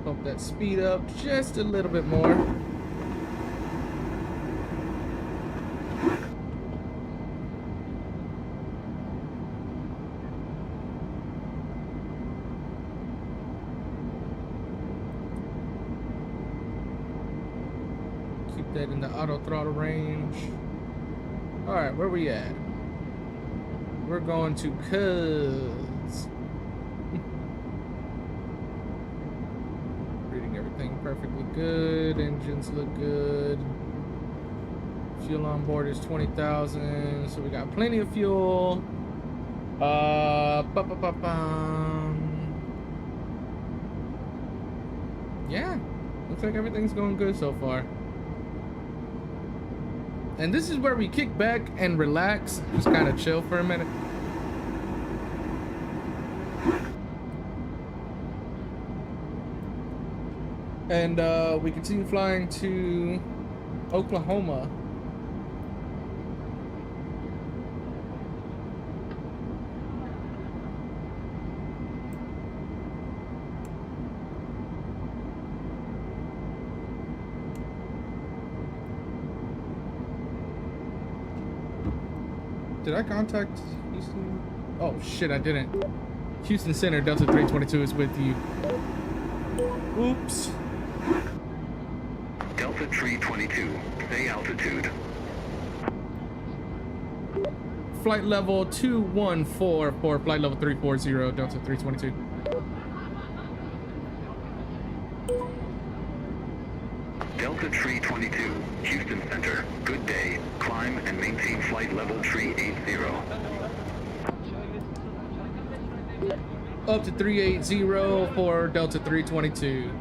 Hope that speed up just a little bit more. Keep that in the auto throttle range. All right, where we at? We're going to Cuz. Everything perfectly good. Engines look good. Fuel on board is 20,000, so we got plenty of fuel. Yeah, looks like everything's going good so far. And this is where we kick back and relax, just kind of chill for a minute. And we continue flying to Oklahoma. Did I contact Houston? Oh shit, I didn't. Houston Center, Delta 322 is with you. Oops. Delta 322, stay altitude. Flight level 214 for flight level 340, Delta 322. Delta 322, Houston Center, good day. Climb and maintain flight level 380. Up to 380 for Delta 322.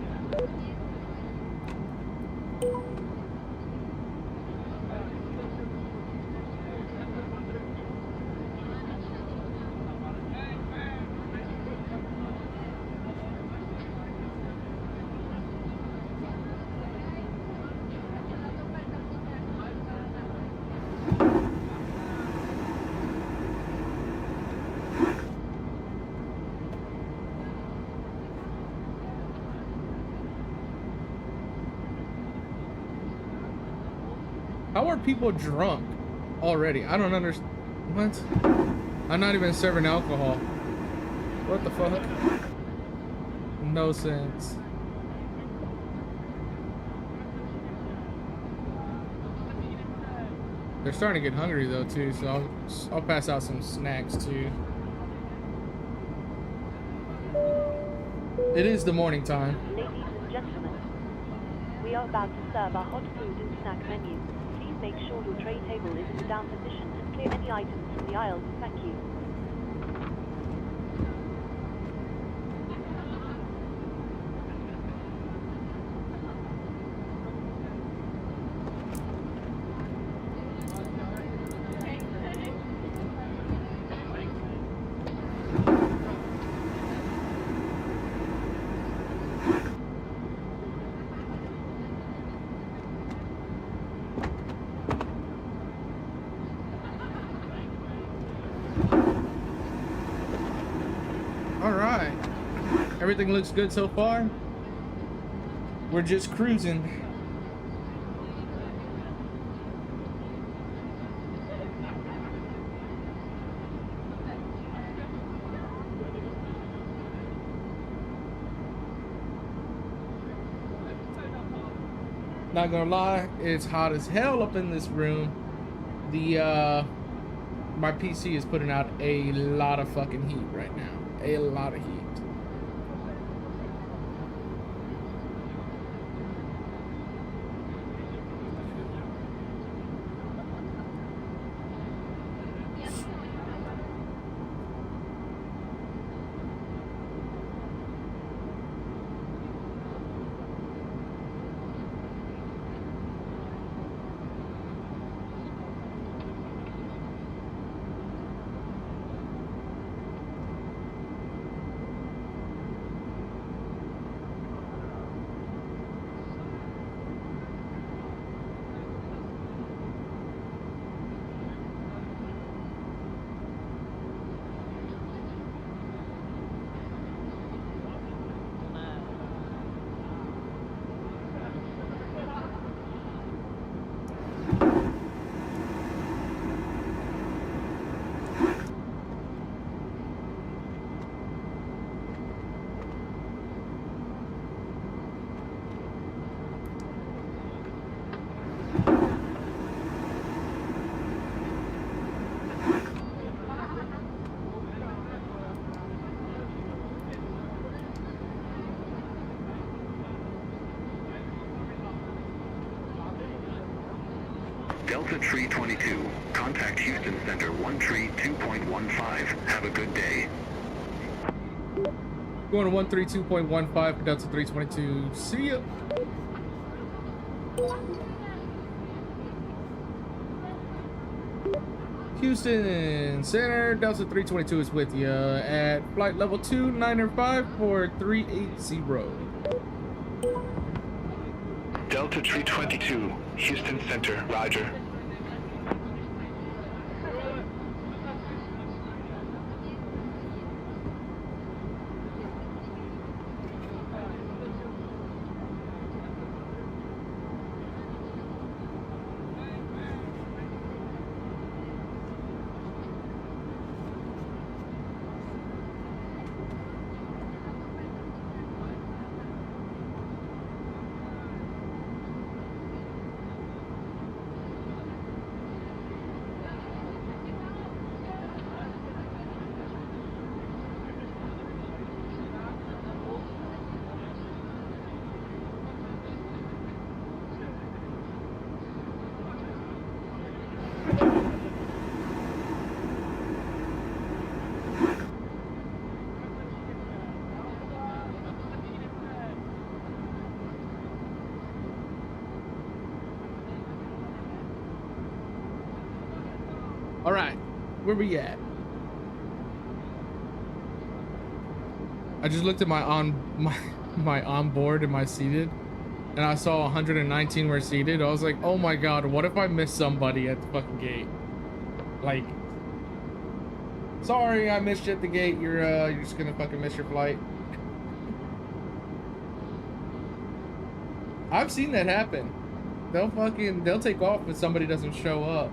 How are people drunk already? I don't understand. What? I'm not even serving alcohol. What the fuck? No sense. They're starting to get hungry though too, so I'll pass out some snacks too. It is the morning time. Ladies and gentlemen, we are about to serve our hot food and snack menu. Please make sure your tray table is in the down position and clear any items from the aisles. Thank you. Everything looks good so far. We're just cruising. Not gonna lie, it's hot as hell up in this room. My PC is putting out a lot of fucking heat right now. A lot of heat. Delta Tree 22, contact Houston Center 1 Tree 2.15. Have a good day. Going to 132.15 for Delta 322. See ya. Houston Center, Delta 322 is with you at flight level 295 for 380. Delta Tree 22, Houston Center, roger. All right, where we at? I just looked at my onboard and my seated, and I saw 119 were seated. I was like, oh my god, what if I miss somebody at the fucking gate? Like, sorry, I missed you at the gate. You're just gonna fucking miss your flight. I've seen that happen. they'll take off if somebody doesn't show up.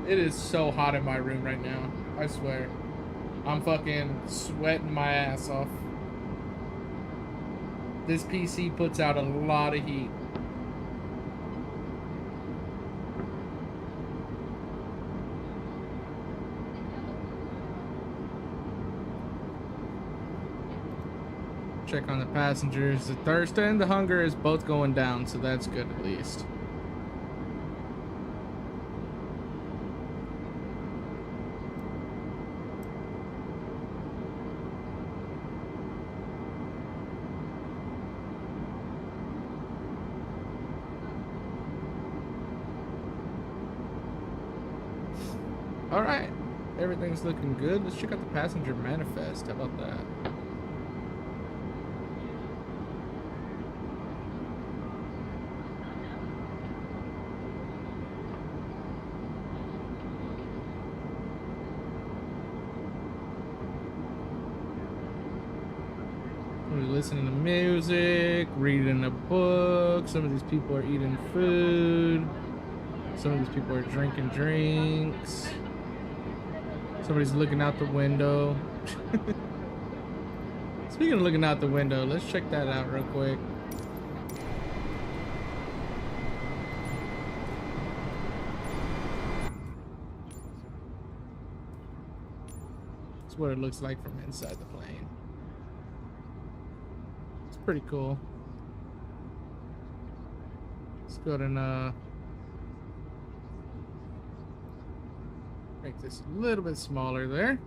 It is so hot in my room right now. I swear. I'm fucking sweating my ass off. This PC puts out a lot of heat. Check on the passengers. The thirst and the hunger is both going down, so that's good at least. All right, everything's looking good. Let's check out the passenger manifest. How about that? We're listening to music, reading a book. Some of these people are eating food. Some of these people are drinking drinks. Somebody's looking out the window. Speaking of looking out the window, let's check that out real quick. That's what it looks like from inside the plane. It's pretty cool. Let's go ahead and make this a little bit smaller there.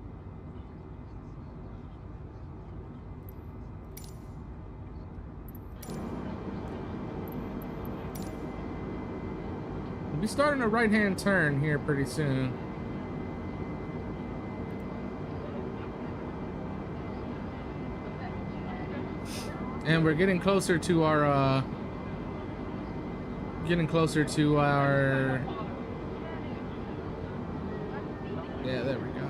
We'll be starting a right-hand turn here pretty soon. And we're getting closer to our yeah, there we go.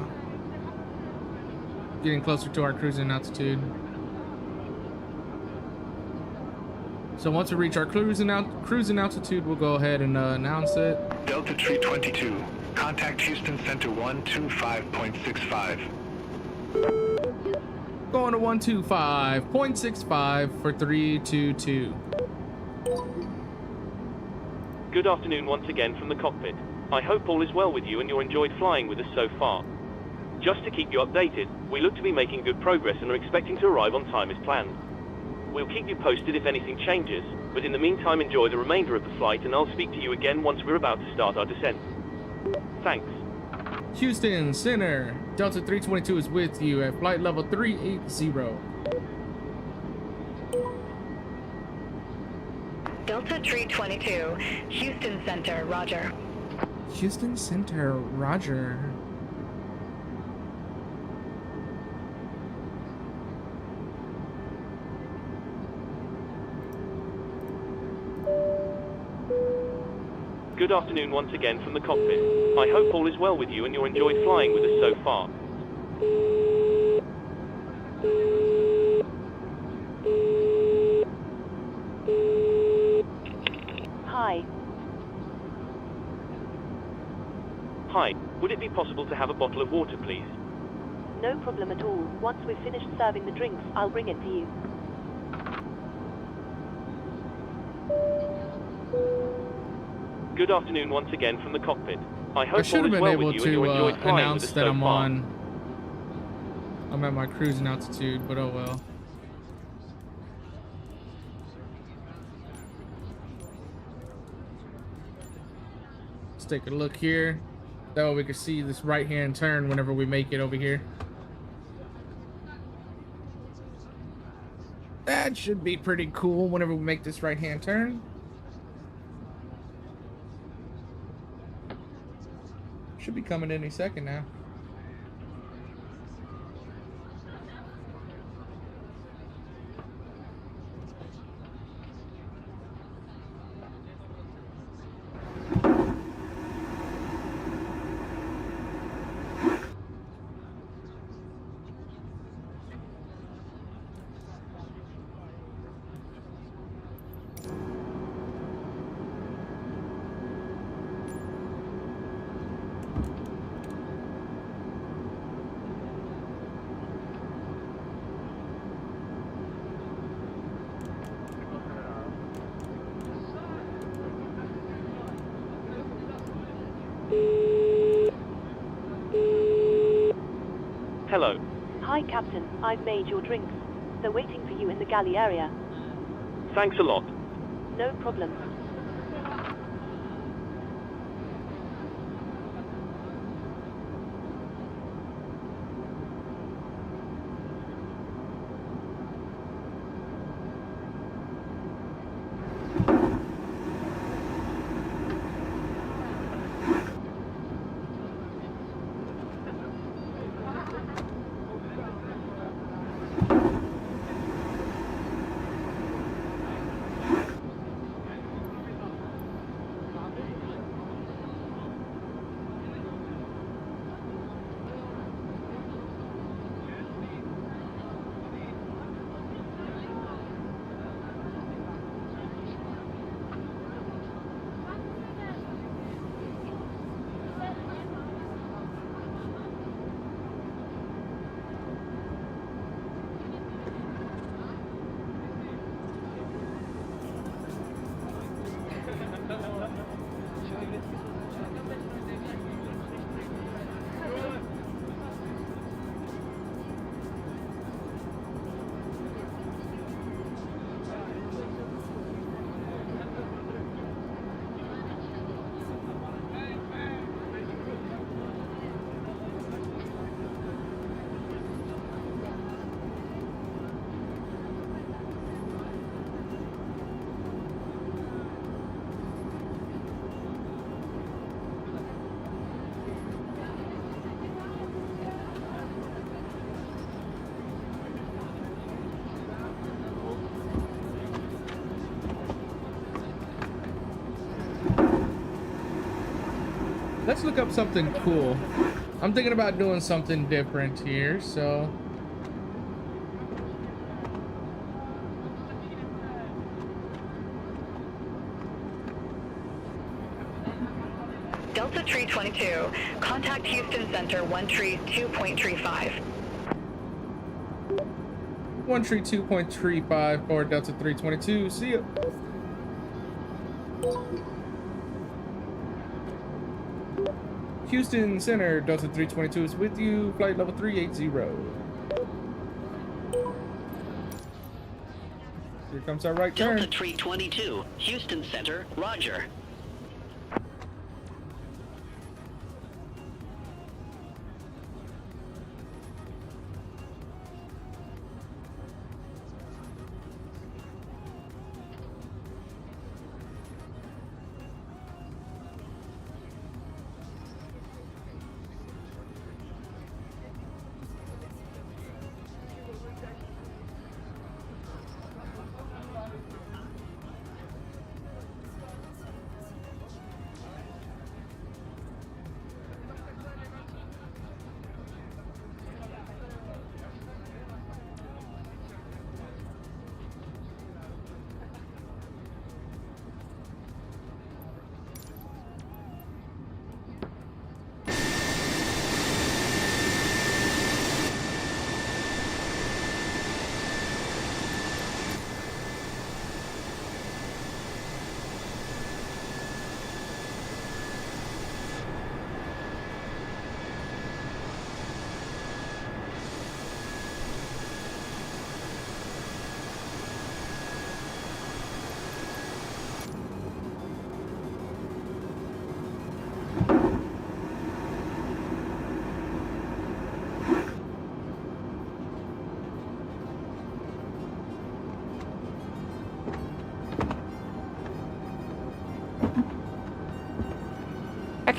Getting closer to our cruising altitude. So once we reach our cruising altitude, we'll go ahead and announce it. Delta Tree 22, contact Houston Center 125.65. Going to 125.65 for 322. Good afternoon once again from the cockpit. I hope all is well with you and you enjoyed flying with us so far. Just to keep you updated, we look to be making good progress and are expecting to arrive on time as planned. We'll keep you posted if anything changes, but in the meantime enjoy the remainder of the flight and I'll speak to you again once we're about to start our descent. Thanks. Houston Center, Delta 322 is with you at flight level 380. Delta Tree 22, Houston Center, roger. Houston Center, roger. Good afternoon once again from the cockpit. I hope all is well with you and you enjoyed flying with us so far. Hi. Hi, would it be possible to have a bottle of water, please? No problem at all. Once we've finished serving the drinks, I'll bring it to you. Good afternoon once again from the cockpit. I hope I should have all is been well able with you and you to enjoyed flying with announce us that so I'm far. I'm at my cruising altitude, but oh well. Let's take a look here. That way we can see this right-hand turn whenever we make it over here. That should be pretty cool whenever we make this right-hand turn. Should be coming any second now. Hello. Hi, Captain. I've made your drinks. They're waiting for you in the galley area. Thanks a lot. No problem. Let's look up something cool. I'm thinking about doing something different here, so. Delta Tree 22, contact Houston Center 132.35. 132.35 for Delta 322. See ya. Houston Center, Delta 322 is with you. Flight level 380. Here comes our right turn. Delta 322, Houston Center, roger.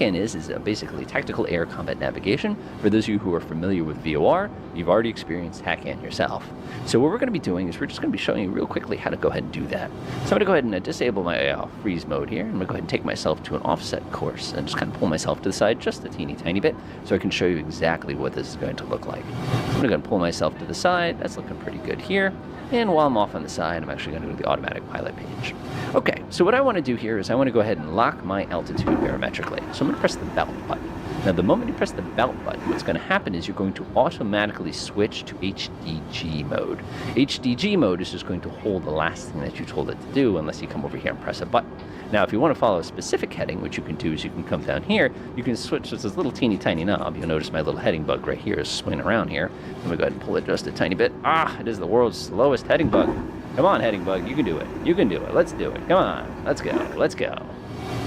TACAN is basically Tactical Air Combat Navigation. For those of you who are familiar with VOR, you've already experienced TACAN yourself. So what we're going to be doing is we're just going to be showing you real quickly how to go ahead and do that. So I'm going to go ahead and disable my freeze mode here. I'm going to go ahead and take myself to an offset course and just kind of pull myself to the side just a teeny tiny bit so I can show you exactly what this is going to look like. So I'm going to go and pull myself to the side. That's looking pretty good here. And while I'm off on the side, I'm actually going to go to the automatic pilot page. Okay, so what I want to do here is I want to go ahead and lock my altitude parametrically. So I'm going to press the belt button. Now, the moment you press the belt button, what's going to happen is you're going to automatically switch to HDG mode. HDG mode is just going to hold the last thing that you told it to do unless you come over here and press a button. Now, if you want to follow a specific heading, what you can do is you can come down here, you can switch this little teeny tiny knob. You'll notice my little heading bug right here is swinging around here. I'm going to go ahead and pull it just a tiny bit. It is the world's slowest heading bug. Come on, heading bug, you can do it. You can do it. Let's do it. Come on, let's go. Let's go.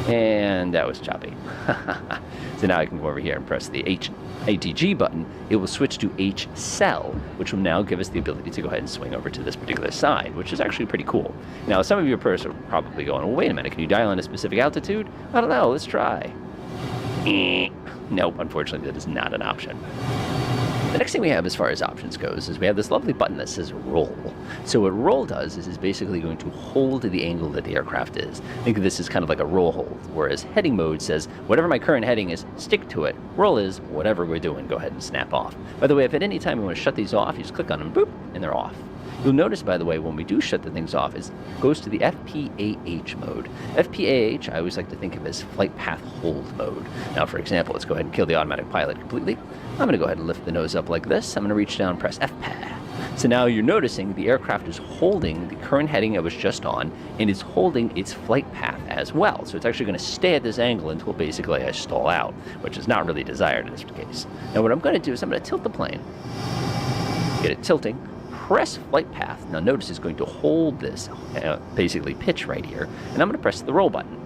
And that was choppy. So now I can go over here and press the ATG button. It will switch to H cell, which will now give us the ability to go ahead and swing over to this particular side, which is actually pretty cool. Now, some of you are probably going, well, wait a minute, can you dial in a specific altitude? I don't know, let's try. Nope, unfortunately, that is not an option. The next thing we have as far as options goes is we have this lovely button that says roll. So what roll does is basically going to hold the angle that the aircraft is. Think of this as kind of like a roll hold, whereas heading mode says whatever my current heading is, stick to it. Roll is whatever we're doing, go ahead and snap off. By the way, if at any time you want to shut these off, you just click on them, boop, and they're off. You'll notice, by the way, when we do shut the things off, it goes to the FPAH mode. FPAH, I always like to think of as flight path hold mode. Now, for example, let's go ahead and kill the automatic pilot completely. I'm going to go ahead and lift the nose up like this. I'm going to reach down and press FPAH. So now you're noticing the aircraft is holding the current heading it was just on, and it's holding its flight path as well. So it's actually going to stay at this angle until basically I stall out, which is not really desired in this case. Now what I'm going to do is I'm going to tilt the plane, get it tilting, press flight path. Now notice it's going to hold this basically pitch right here, and I'm going to press the roll button.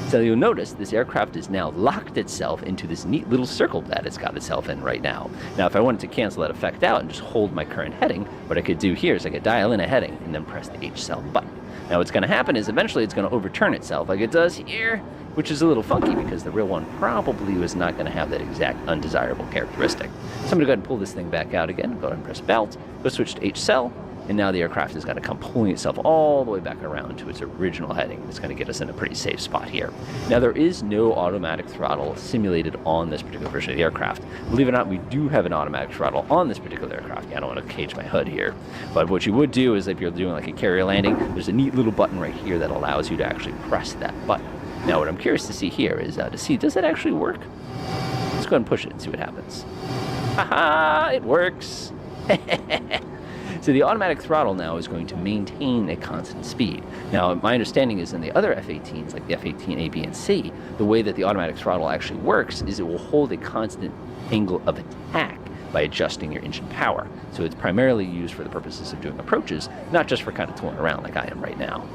So you'll notice this aircraft is now locked itself into this neat little circle that it's got itself in right now. Now, if I wanted to cancel that effect out and just hold my current heading, what I could do here is I could dial in a heading and then press the H cell button. Now, what's going to happen is eventually it's going to overturn itself like it does here, which is a little funky because the real one probably was not going to have that exact undesirable characteristic. So I'm going to go ahead and pull this thing back out again, go ahead and press belt, go switch to H cell, and now the aircraft is going to come pulling itself all the way back around to its original heading. It's going to get us in a pretty safe spot here. Now, there is no automatic throttle simulated on this particular version of the aircraft. Believe it or not, we do have an automatic throttle on this particular aircraft. I don't want to cage my HUD here. But what you would do is if you're doing like a carrier landing, there's a neat little button right here that allows you to actually press that button. Now, what I'm curious to see here is to see, does it actually work? Let's go ahead and push it and see what happens. Haha, it works. So the automatic throttle now is going to maintain a constant speed. Now, my understanding is in the other F-18s, like the F-18A, B, and C, the way that the automatic throttle actually works is it will hold a constant angle of attack by adjusting your engine power. So it's primarily used for the purposes of doing approaches, not just for kind of tooling around like I am right now.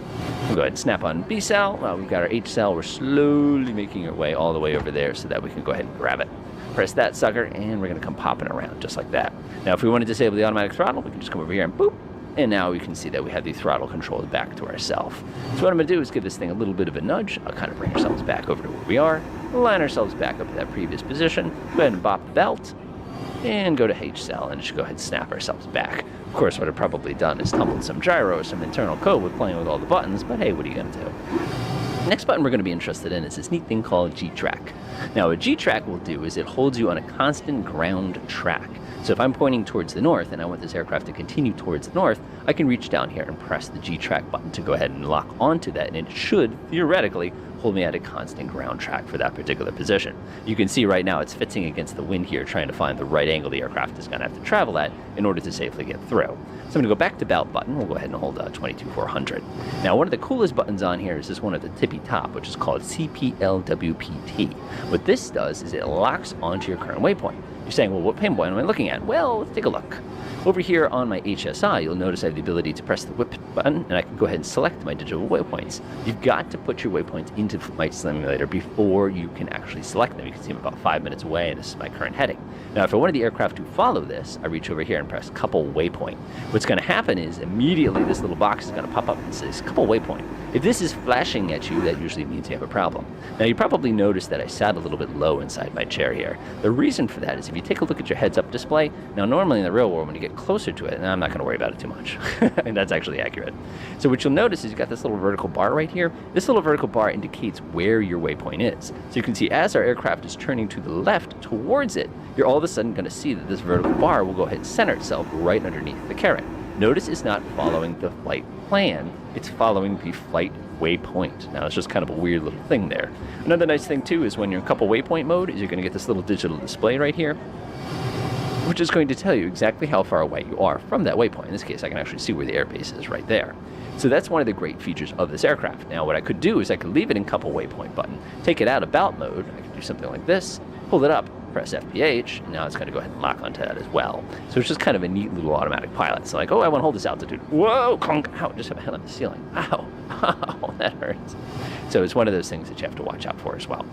We'll go ahead and snap on B cell. We've got our H cell. We're slowly making our way all the way over there so that we can go ahead and grab it. Press that sucker, and we're going to come popping around just like that. Now, if we want to disable the automatic throttle, we can just come over here and boop, and now we can see that we have the throttle controlled back to ourselves. So what I'm going to do is give this thing a little bit of a nudge. I'll kind of bring ourselves back over to where we are, line ourselves back up to that previous position, go ahead and bop the belt, and go to H cell, and just go ahead and snap ourselves back. Of course, what I've probably done is tumbled some gyro or some internal code with playing with all the buttons, but hey, what are you going to do? Next button we're going to be interested in is this neat thing called G-Track. Now, what G-Track will do is it holds you on a constant ground track. So if I'm pointing towards the north and I want this aircraft to continue towards the north, I can reach down here and press the G-Track button to go ahead and lock onto that, and it should, theoretically, hold me at a constant ground track for that particular position. You can see right now it's fitzing against the wind here, trying to find the right angle the aircraft is going to have to travel at in order to safely get through. So I'm going to go back to belt button. We'll go ahead and hold 22,400. Now, one of the coolest buttons on here is this one at the tippy top, which is called CPLWPT. What this does is it locks onto your current waypoint. You're saying, well, what waypoint am I looking at? Well, let's take a look. Over here on my HSI, you'll notice I have the ability to press the whip button, and I can go ahead and select my digital waypoints. You've got to put your waypoints into Flight Simulator before you can actually select them. You can see I'm about 5 minutes away, and this is my current heading. Now, if I wanted the aircraft to follow this, I reach over here and press couple waypoint. What's going to happen is immediately this little box is going to pop up and says couple waypoint. If this is flashing at you, that usually means you have a problem. Now, you probably noticed that I sat a little bit low inside my chair here. The reason for that is if you take a look at your heads-up display, now normally in the real world when you get closer to it, and I'm not going to worry about it too much, and that's actually accurate. So what you'll notice is you've got this little vertical bar right here. This little vertical bar indicates where your waypoint is. So you can see as our aircraft is turning to the left towards it, you're all of a sudden going to see that this vertical bar will go ahead and center itself right underneath the carrot. Notice it's not following the flight plan, it's following the flight waypoint. Now it's just kind of a weird little thing there. Another nice thing too is when you're in couple waypoint mode is you're going to get this little digital display right here, which is going to tell you exactly how far away you are from that waypoint. In this case, I can actually see where the airbase is right there. So that's one of the great features of this aircraft. Now what I could do is I could leave it in couple waypoint button, take it out of bout mode, I could do something like this, pull it up, press FPH, and now it's going to go ahead and lock onto that as well. So it's just kind of a neat little automatic pilot. So like, oh, I want to hold this altitude. Whoa, conk, ow, just have a head on the ceiling. Ow, ow, that hurts. So it's one of those things that you have to watch out for as well.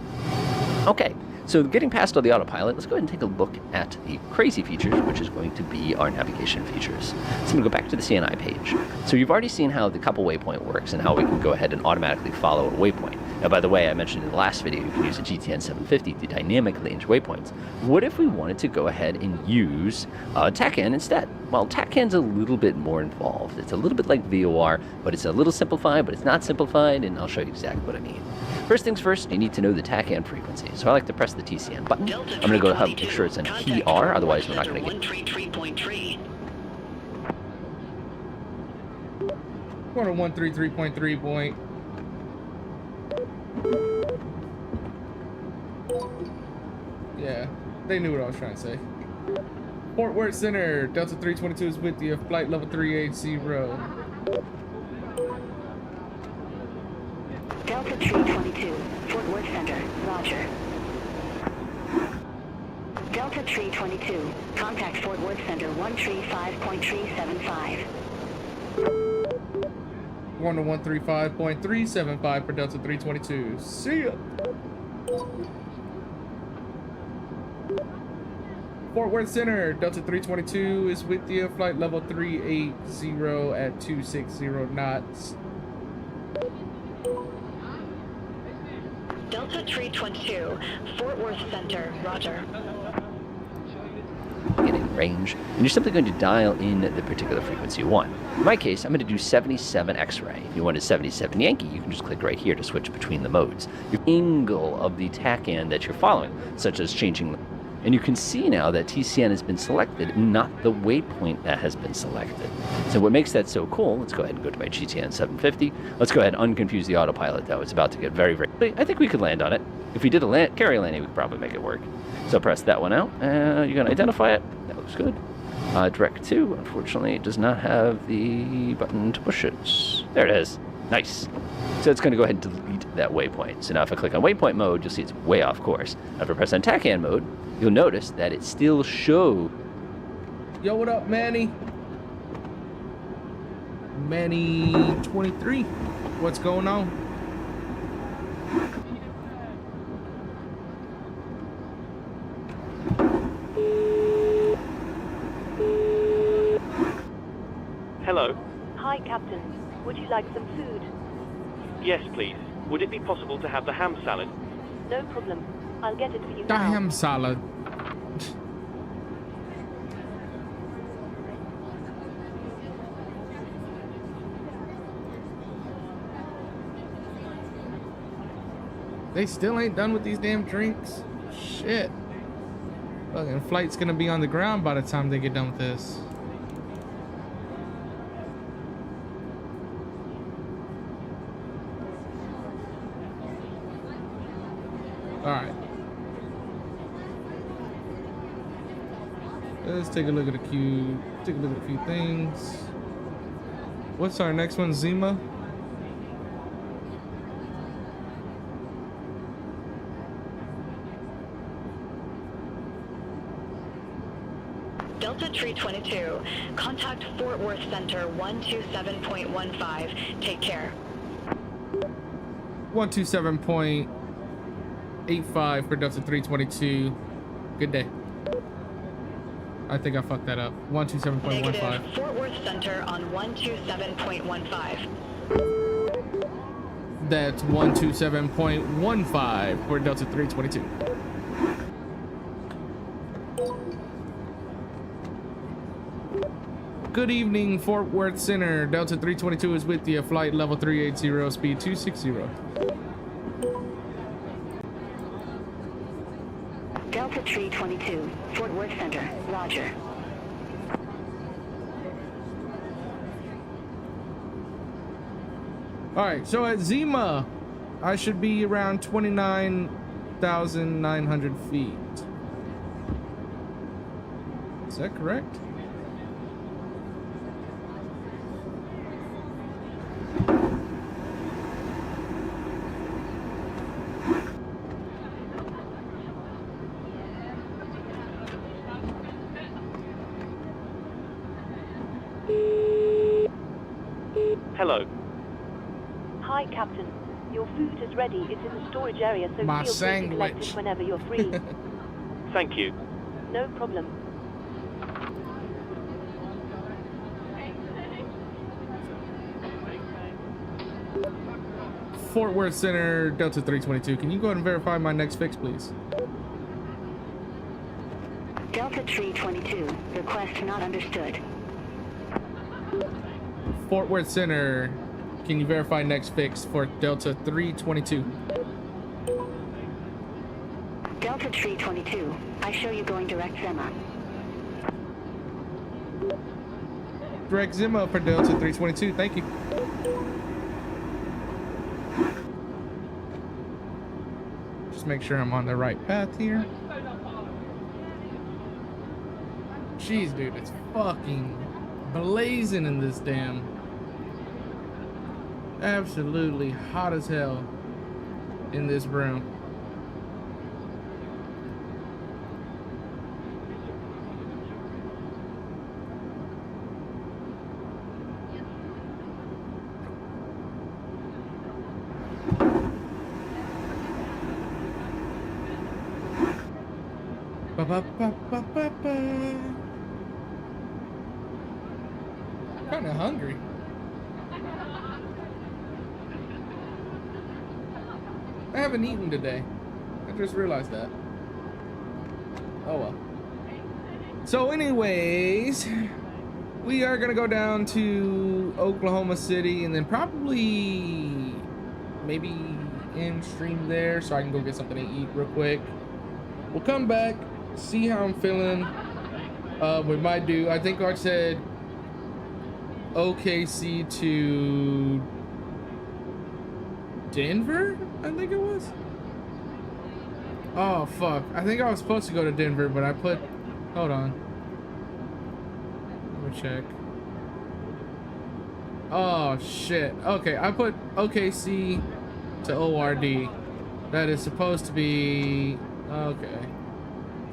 Okay, so getting past all the autopilot, let's go ahead and take a look at the crazy features, which is going to be our navigation features. So I'm going to go back to the CNI page. So you've already seen how the couple waypoint works and how we can go ahead and automatically follow a waypoint. Now, by the way, I mentioned in the last video, you can use a GTN 750 to dynamically change waypoints. What if we wanted to go ahead and use TACAN instead? Well, TACAN's a little bit more involved. It's a little bit like VOR, but it's a little simplified, but it's not simplified, and I'll show you exactly what I mean. First things first, you need to know the TACAN frequency. So I like to press the TCN button. I'm going to go ahead and make sure it's on PR, otherwise we're not going to get... 133.3. 133.3 point. Yeah, they knew what I was trying to say. Fort Worth Center, Delta 322 is with you, flight level 380. Delta 322, Fort Worth Center, roger. Delta 322, contact Fort Worth Center 135.375. 135.375 for Delta 322. See ya. Fort Worth Center, Delta 322 is with you, flight level 380 at 260 knots. Delta 322, Fort Worth Center, roger. Getting range, and you're simply going to dial in the particular frequency you want. In my case, I'm going to do 77 X-ray. If you wanted 77 Yankee, you can just click right here to switch between the modes. Your angle of the TACAN that you're following, such as changing, and you can see now that TCN has been selected, not the waypoint that has been selected. So what makes that so cool, let's go ahead and go to my GTN 750. Let's go ahead and unconfuse the autopilot though. It's about to get very, very... I think we could land on it. If we did a carry landing, we could probably make it work. So press that one out. You're going to identify it. That looks good. Direct 2, unfortunately, does not have the button to push it. There it is. Nice. So it's going to go ahead and delete that waypoint. So now if I click on waypoint mode, you'll see it's way off course. Now if I press on TACAN mode, you'll notice that it still shows. Yo, what up, Manny? Manny 23. What's going on? Hello. Hi, Captain. Would you like some food? Yes, please. Would it be possible to have the ham salad? No problem. I'll get it for you The now. ham salad. They still ain't done with these damn drinks. Shit. Fucking flight's gonna be on the ground by the time they get done with this. Alright. Let's take a look at a few things. What's our next one, Zima? Delta Tree 22, contact Fort Worth Center 127.15. Take care. 127.85 for Delta 322. Good day. I think I fucked that up. 127.15. Negative. Fort Worth Center on 127.15. That's 127.15 for Delta 322. Good evening, Fort Worth Center. Delta 322 is with you. Flight level 380, speed 260. Delta Tree 22, Fort Worth Center, roger. Alright, so at Zima, I should be around 29,900 feet. Is that correct? Hello. Hi, Captain. Your food is ready. It's in the storage area, so My feel free to collect sandwich. it whenever you're free. Thank you. No problem. Fort Worth Center, Delta 322. Can you go ahead and verify my next fix, please? Delta Tree 22, request not understood. Fort Worth Center, can you verify next fix for Delta 322? Delta Tree 22, I show you going direct Zema. Direct Zima for Delta 322, thank you. Just make sure I'm on the right path here. Jeez, dude, it's fucking blazing in this damn. Absolutely hot as hell in this room. Ba ba ba ba ba ba. Kind of hungry. I haven't eaten today. I just realized that. Oh well. So anyways, we are gonna go down to Oklahoma City and then probably maybe end stream there so I can go get something to eat real quick. We'll come back, see how I'm feeling. We might do, I think I said OKC to Denver, I think it was. Oh fuck, I think I was supposed to go to Denver, but I put, hold on, let me check. Oh shit, okay, I put OKC to ORD. That is supposed to be, okay,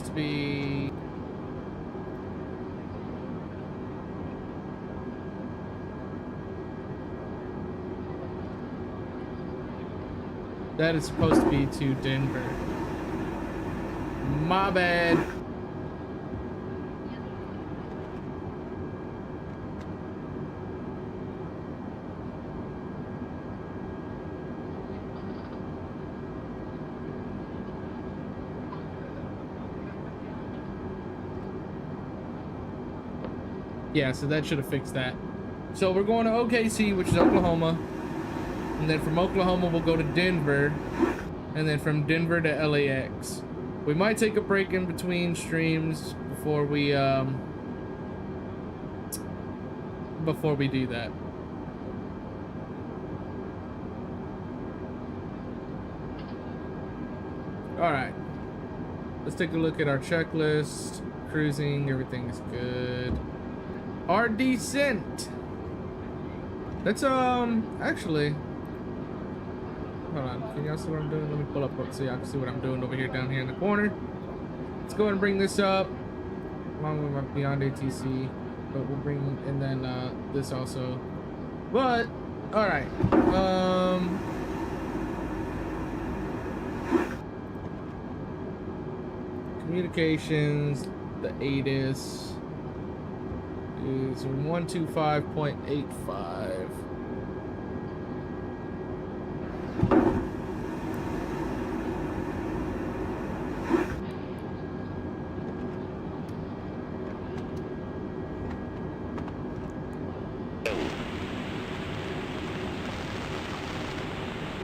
to be that is supposed to be to Denver. My bad. Yeah, so that should have fixed that. So we're going to OKC, which is Oklahoma. And then from Oklahoma, we'll go to Denver. And then from Denver to LAX. We might take a break in between streams before we do that. Alright. Let's take a look at our checklist. Cruising, everything's good. Our descent. Let's actually, hold on, can y'all see what I'm doing? Let me pull up so y'all can see what I'm doing over here, down here in the corner. Let's go ahead and bring this up. along with my beyond ATC, but we'll bring and then this also. But all right, communications, the ATIS is 125.85.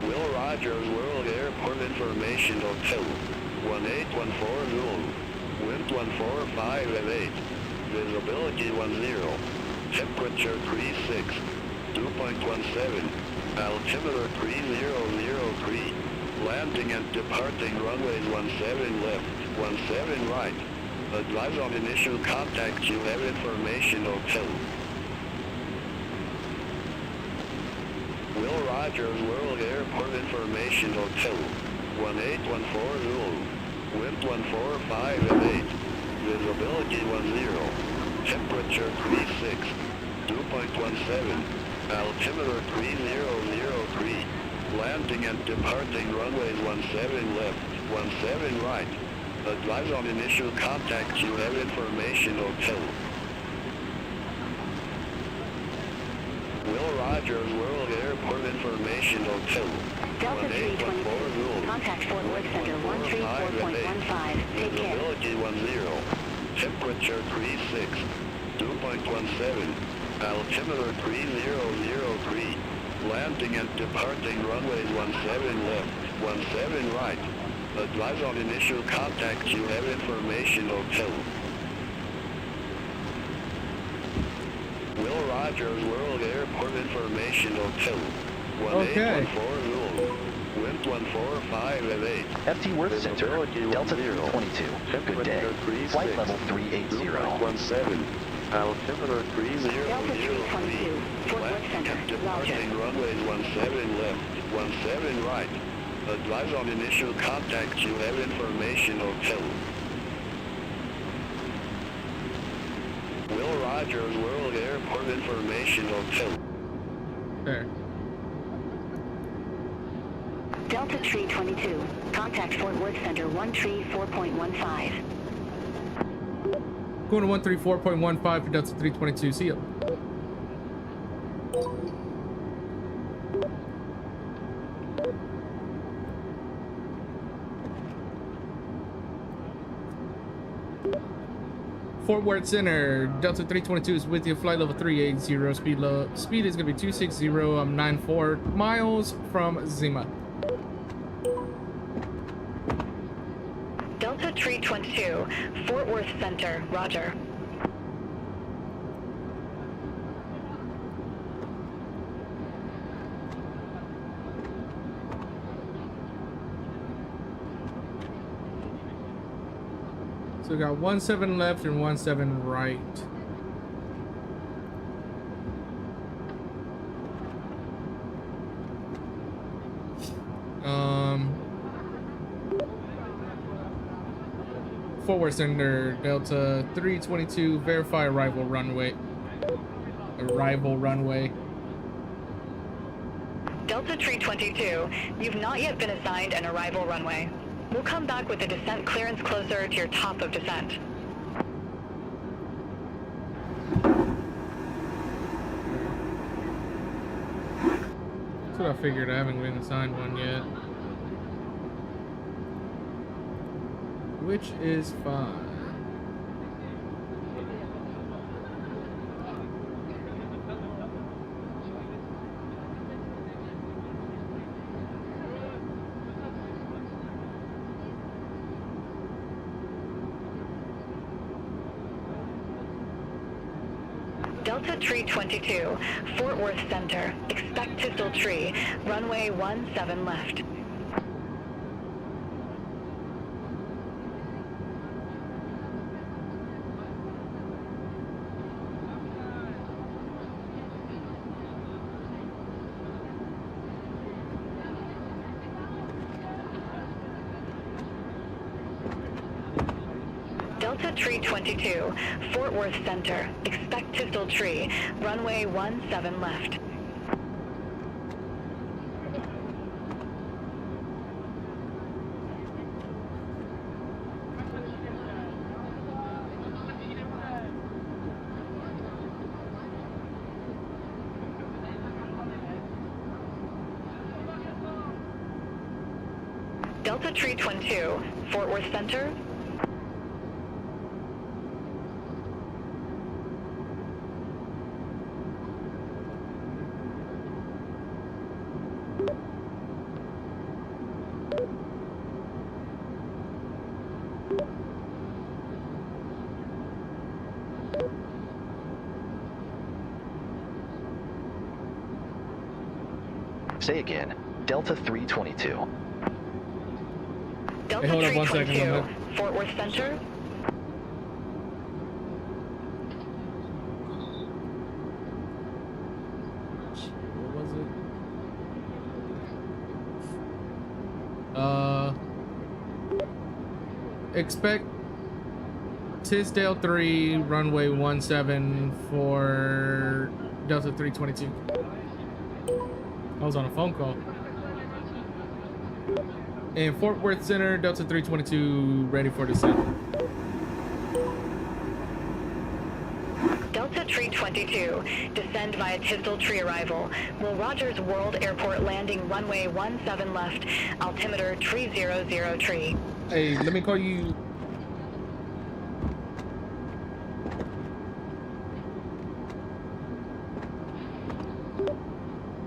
Will Rogers World Airport Information Hotel 1814 Noon. Wind 145 at 8. Visibility 10. Temperature 36. 2.17. Altimeter 3003. Landing and departing runways 17 left, 17 right. Advise on initial contact. You have information hotel. Will Rogers World Airport Information Hotel 1814 Noon. Wind 145 at 8. Visibility 10. Temperature 36. 2.17. Altimeter 3003. Landing and departing runways 17 left, 17 right. Advise on initial contact. You have information hotel. Will Rogers World Airport Information Hotel. Delta 322. Contact Fort Worth Center 134.15. Take care. Visibility 10. Temperature 36. 2.17. Altimeter 3003. Landing and departing runways 17 left, 17 right. Advise on initial contact. You have information hotel. Will Rogers World Airport Information Hotel 1814 Noon. Wind 145 at 8. FT Worth Center, Delta 322. Good day. Flight level 380. 17. Altimeter 3003. Delta 322. Fort Worth Center. Roger. Departing runways 17 left, 17 right. Advise on initial contact. You have information hotel. Will Rogers World Airport Information Hotel. There. Delta 322. Contact Fort Worth Center 134.15. Going to 134.15 for Delta 322. See ya. Fort Worth Center, Delta 322 is with you. Flight level 380. Speed is going to be 260. I'm 94 miles from Zima. Delta 322. Fort Worth Center. Roger. So we got 17 left and 17 right. Fort Worth Center, Delta 322, verify arrival runway. Arrival runway. Delta 322. You've not yet been assigned an arrival runway. We'll come back with a descent clearance closer to your top of descent. That's what I figured. I haven't been assigned one yet. Which is fine. Delta 322, Fort Worth Center. Expect to filtree. Runway 17 left. Delta Tree 22, Fort Worth Center. Expect Tisdale Tree, runway 17 left. Delta Tree 22, Fort Worth Center. Say again, Delta 322. Delta Hey, hold up 322, one second, Fort Worth Center. What was it? Expect Tisdale 3, runway 17 for Delta 322. I was on a phone call. And Fort Worth Center, Delta 322, ready for descent. Delta Tree 22, descend via Tisdale Tree arrival. Will Rogers World Airport landing runway 17 left, altimeter 300 tree. Hey, let me call you.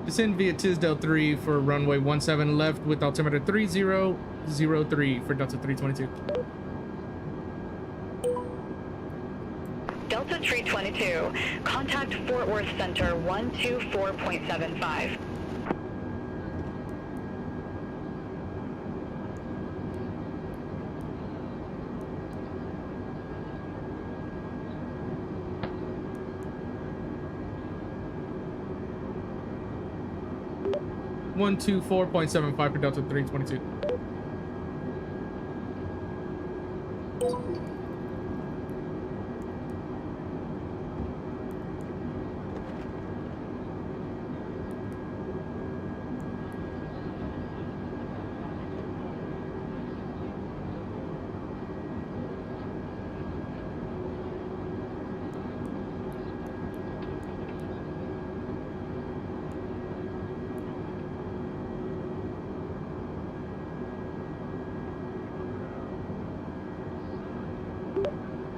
Descend via Tisdale 3 for runway 17 left with altimeter 3003 for Delta 322. Delta Tree 22, contact Fort Worth Center 124.75. One 124.75 for Delta 322.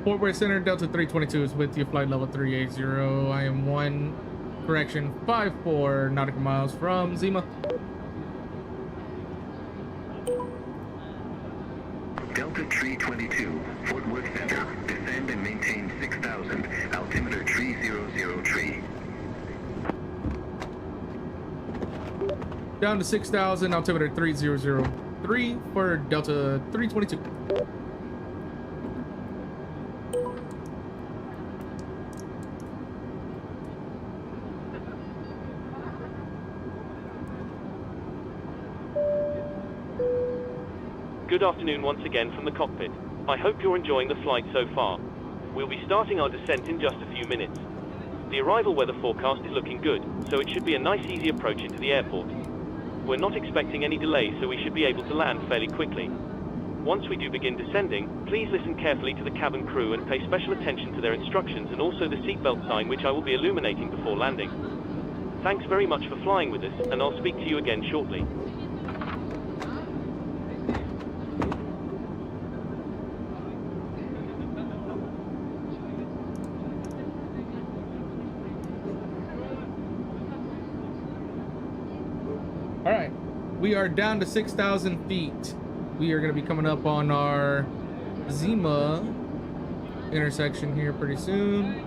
Fort Worth Center, Delta 322 is with you, flight level 380. I am 54 nautical miles from Zima. Delta Tree 22, Fort Worth Center, descend and maintain 6,000, altimeter 300 tree. Down to 6,000, altimeter 3003 for Delta 322. Good afternoon once again from the cockpit. I hope you're enjoying the flight so far. We'll be starting our descent in just a few minutes. The arrival weather forecast is looking good, so it should be a nice easy approach into the airport. We're not expecting any delays, so we should be able to land fairly quickly. Once we do begin descending, please listen carefully to the cabin crew and pay special attention to their instructions and also the seatbelt sign, which I will be illuminating before landing. Thanks very much for flying with us, and I'll speak to you again shortly. All right, we are down to 6,000 feet. We are going to be coming up on our Zima intersection here pretty soon.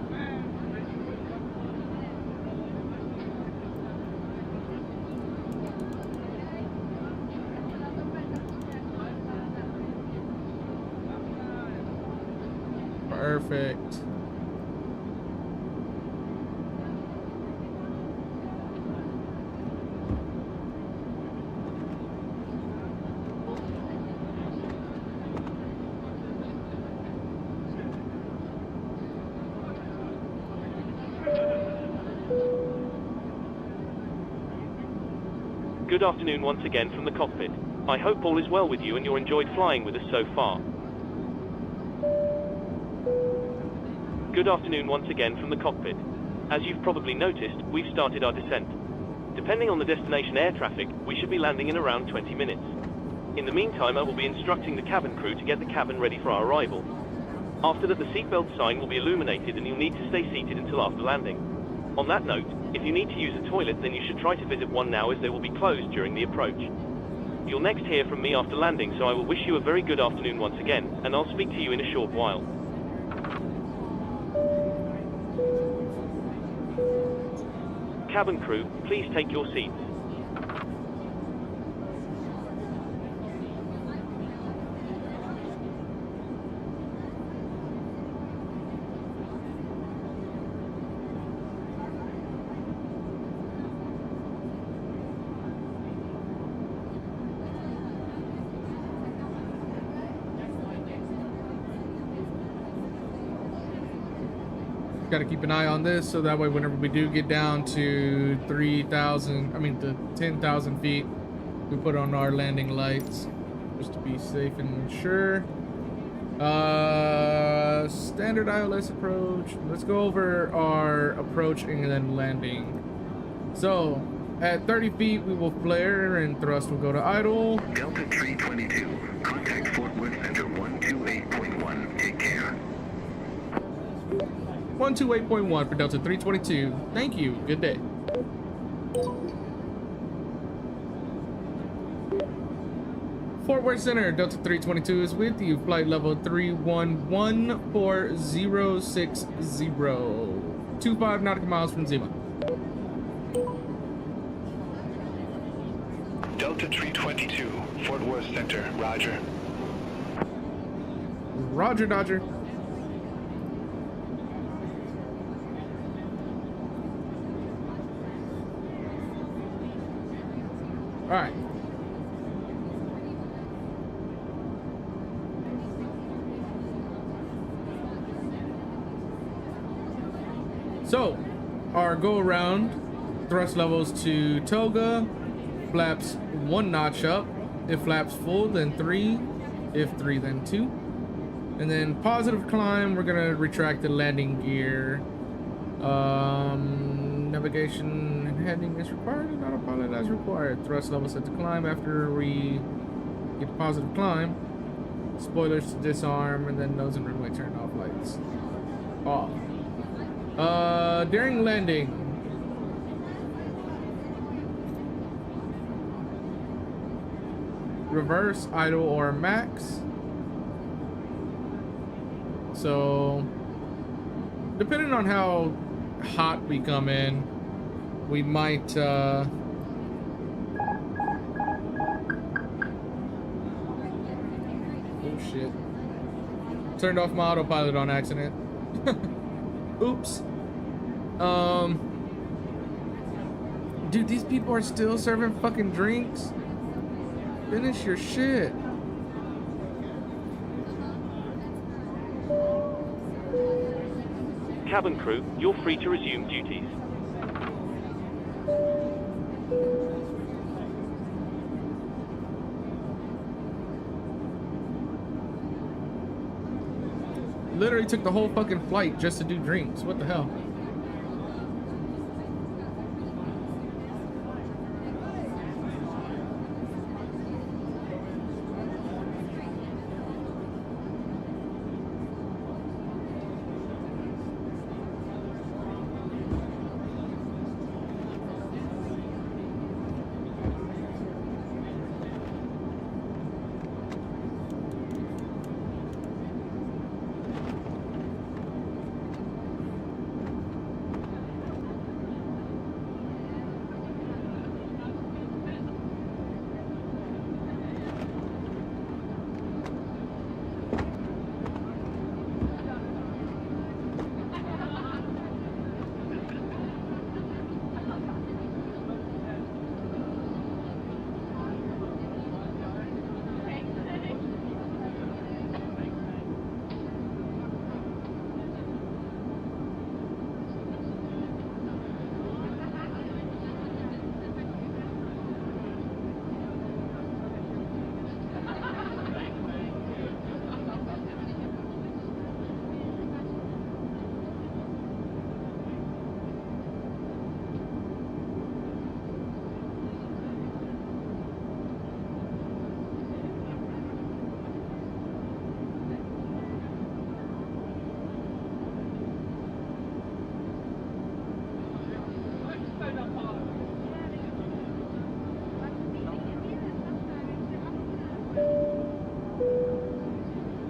Perfect. Good afternoon once again from the cockpit. I hope all is well with you and you enjoyed flying with us so far. Good afternoon once again from the cockpit. As you've probably noticed, we've started our descent. Depending on the destination air traffic, we should be landing in around 20 minutes. In the meantime, I will be instructing the cabin crew to get the cabin ready for our arrival. After that, the seatbelt sign will be illuminated and you'll need to stay seated until after landing. On that note, if you need to use a toilet, then you should try to visit one now as they will be closed during the approach. You'll next hear from me after landing, so I will wish you a very good afternoon once again, and I'll speak to you in a short while. Cabin crew, please take your seats. Got to keep an eye on this so that way whenever we do get down to 10,000 feet, we put on our landing lights just to be safe and sure. Standard ILS approach. Let's go over our approach and then landing. So at 30 feet we will flare and thrust will go to idle. Delta 322, contact Fort Worth Center 128.1, take care. 128.1 for Delta 322. Thank you. Good day. Fort Worth Center, Delta 322 is with you. Flight level 311460. 25 nautical miles from Zima. Delta 322, Fort Worth Center, roger. Roger, Dodger. All right. So, our go around thrust levels to toga, flaps 1 notch up. If flaps full, then 3. If 3, then 2. And then positive climb, we're gonna retract the landing gear. Navigation and heading is required and autopilot as required. Thrust level set to climb after we get positive climb. Spoilers to disarm, and then nose and runway turn off lights. Off. During landing, reverse, idle, or max. So, depending on how hot we come in, we might oh shit, turned off my autopilot on accident. Oops. Dude, these people are still serving fucking drinks. Finish your shit. Cabin crew, you're free to resume duties. Literally took the whole fucking flight just to do drinks. What the hell?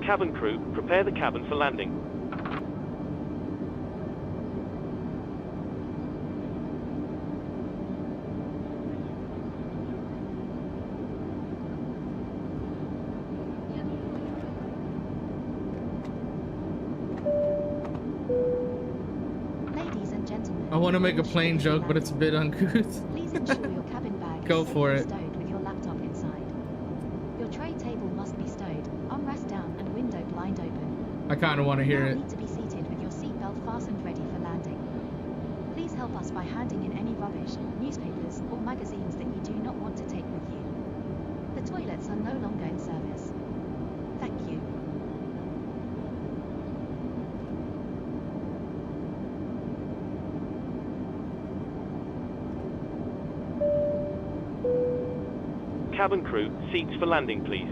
Cabin crew, prepare the cabin for landing. Ladies and gentlemen, I want to make a plane joke, but it's a bit uncouth. please ensure your cabin bag Go is for safely it. stowed with your laptop inside. Your tray table must be stowed, armrest down and window blind open. I kind of want to hear You it. now need to be seated with your seatbelt fastened ready for landing. Please help us by handing in any rubbish, newspapers, or magazines that you do not want to take with you. The toilets are no longer in service. Thank you. Cabin crew, seats for landing, please.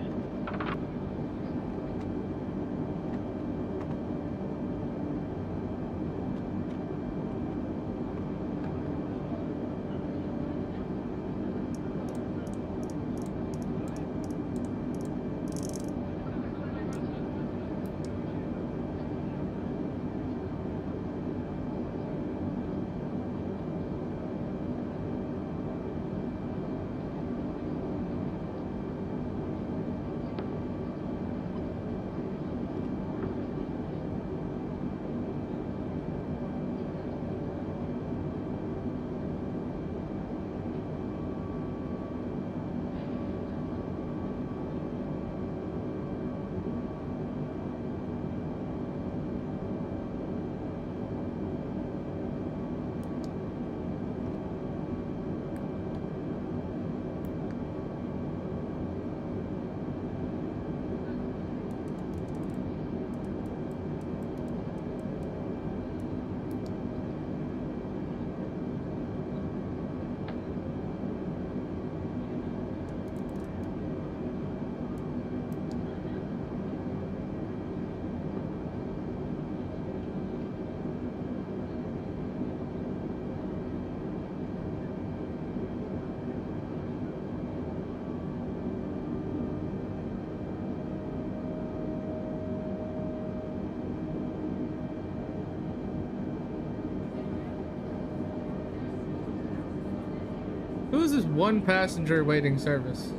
Who is this one passenger waiting service?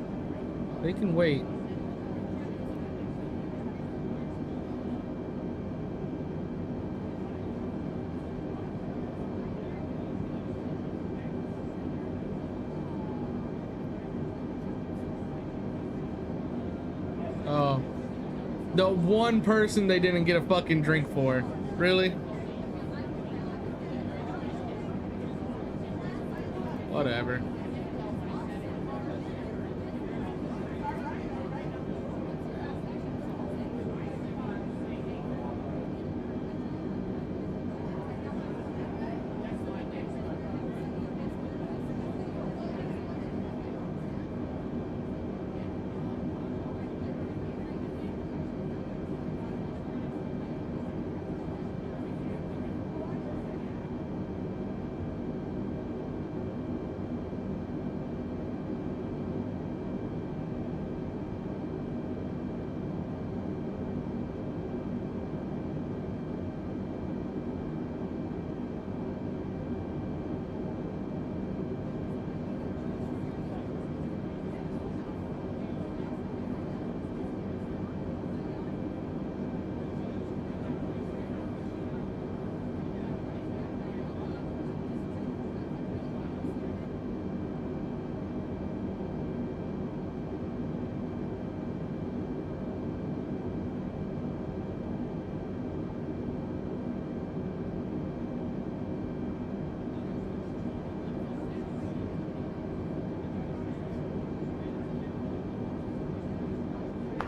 They can wait. Oh. The one person they didn't get a fucking drink for. Really? Whatever.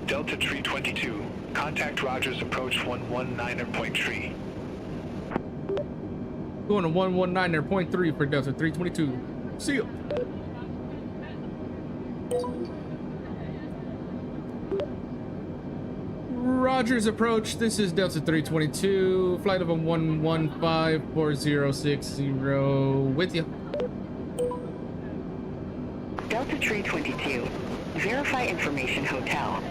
Delta Tree 22. Contact Rogers approach 119.3. Going to 119.3 for Delta 322. See ya. Rogers approach. This is Delta 322. Flight of a 1154060 with you. Delta Tree 22. Verify information hotel.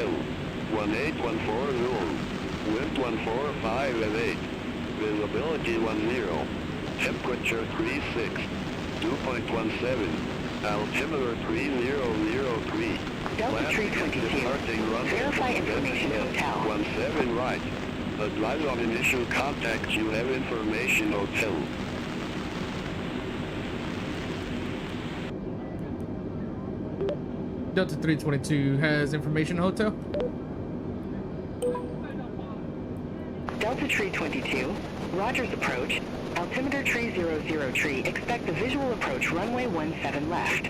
Hotel. 1814 noon. Wind 145 and 8. Visibility 10. Temperature 36. 2.17. Altimeter 3003. Delta Tree 22. Verify information hotel. 17 right. Advise on initial contact. You have information hotel. Delta 322 has information hotel. Delta Tree 22. Rogers approach. Altimeter tree 00 tree. Expect the visual approach runway 17 left.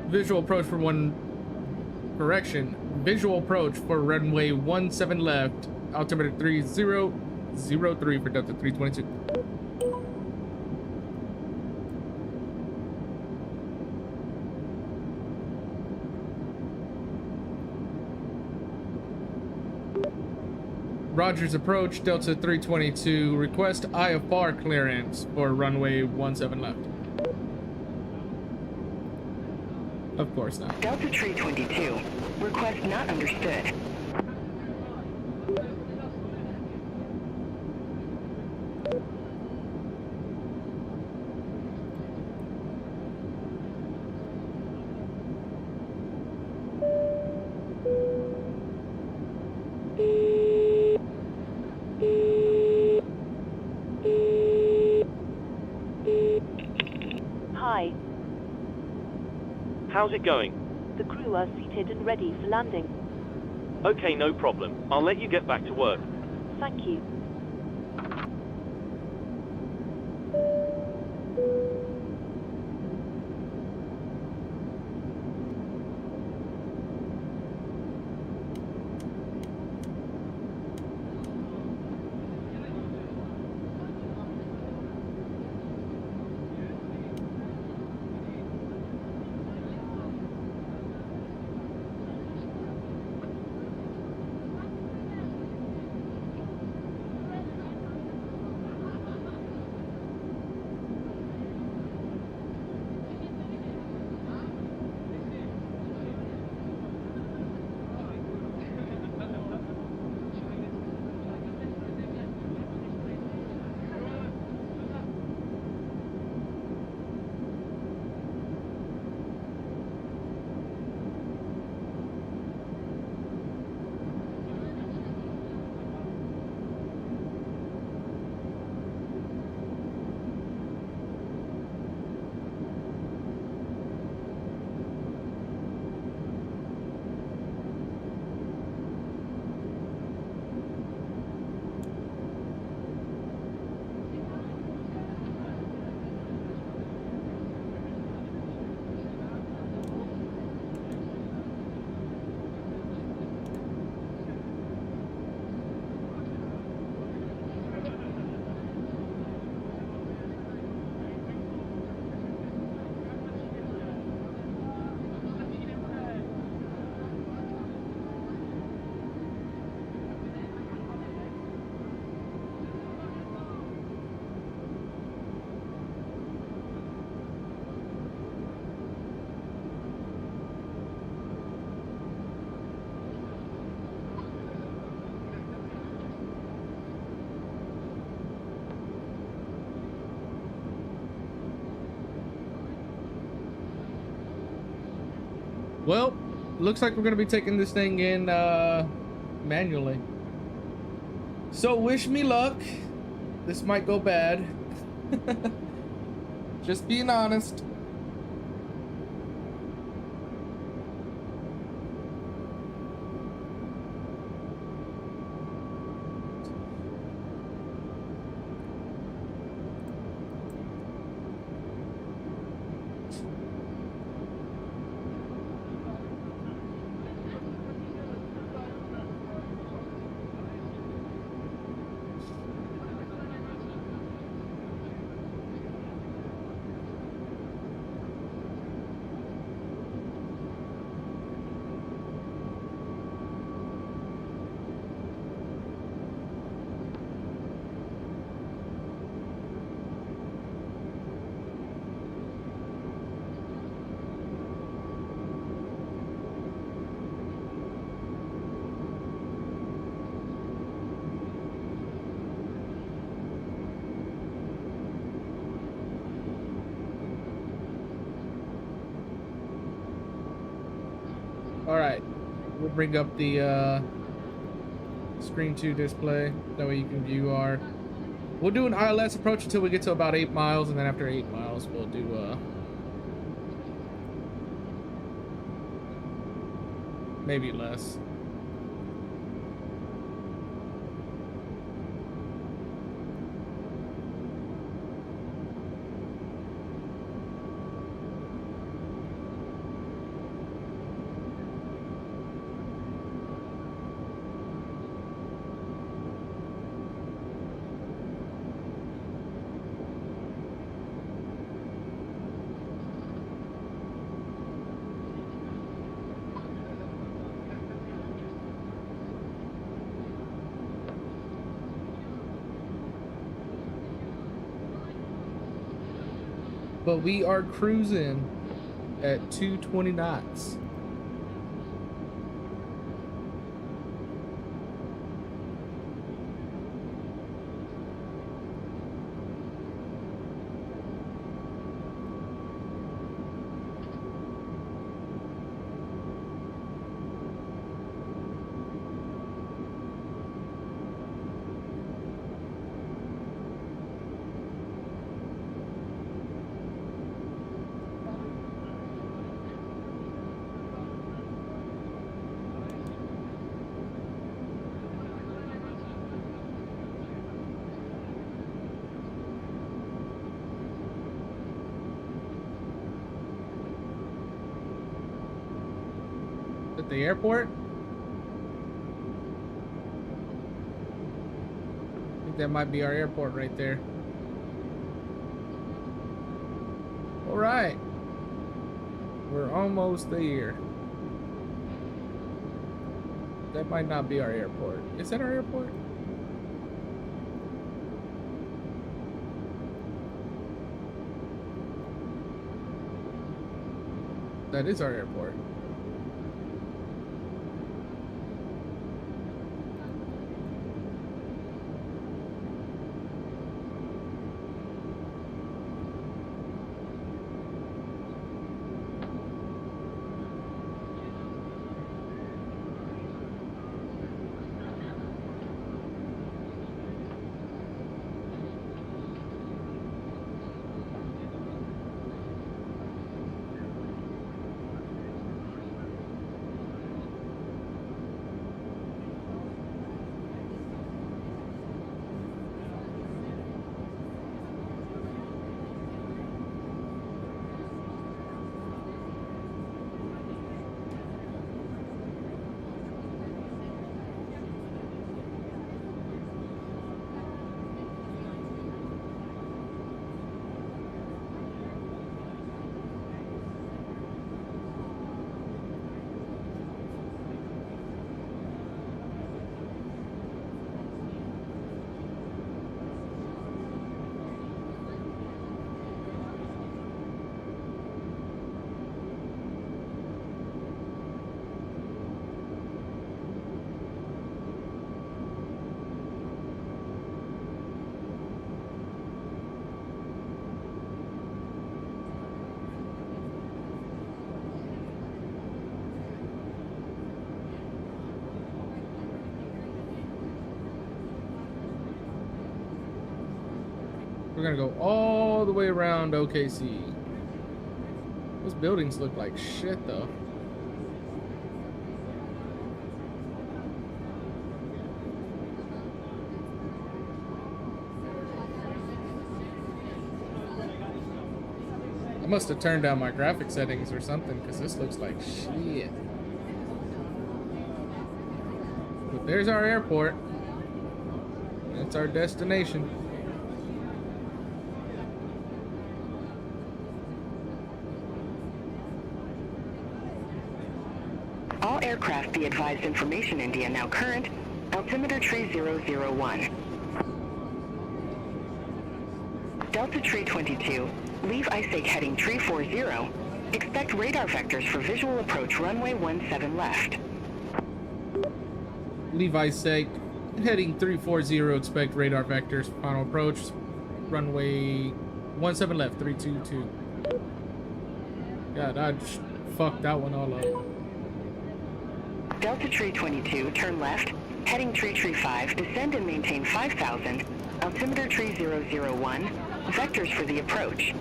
Visual approach for one. Correction. Visual approach for runway 17 left. Altimeter 3003 for Delta 322. Rogers approach, Delta 322. Request IFR clearance for runway 17 left. Of course not. Delta Tree 22. Request not understood. Hi. How's it going? The crew are seated and ready for landing. Okay, no problem. I'll let you get back to work. Thank you. Well, looks like we're gonna be taking this thing in manually. So wish me luck. This might go bad. Just being honest. All right, we'll bring up the screen 2 display. That way you can view our. We'll do an ILS approach until we get to about 8 miles, and then after 8 miles, we'll do maybe less. But we are cruising at 220 knots. At the airport? I think that might be our airport right there. All right. We're almost there. That might not be our airport. Is that our airport? That is our airport. We're gonna go all the way around OKC. Those buildings look like shit though. I must have turned down my graphic settings or something because this looks like shit. But there's our airport. That's our destination. All aircraft be advised information India now current. Altimeter tree 001. Delta tree 22. Leave ISAC heading tree 40. Expect radar vectors for visual approach runway 17 left. Leave ISAC heading 340. Expect radar vectors. Final approach. Runway 17 left. 322. God, I just fucked that one all up. Delta Tree 22, turn left. Heading Tree 5, descend and maintain 5,000. Altimeter Tree 001. Vectors for the approach.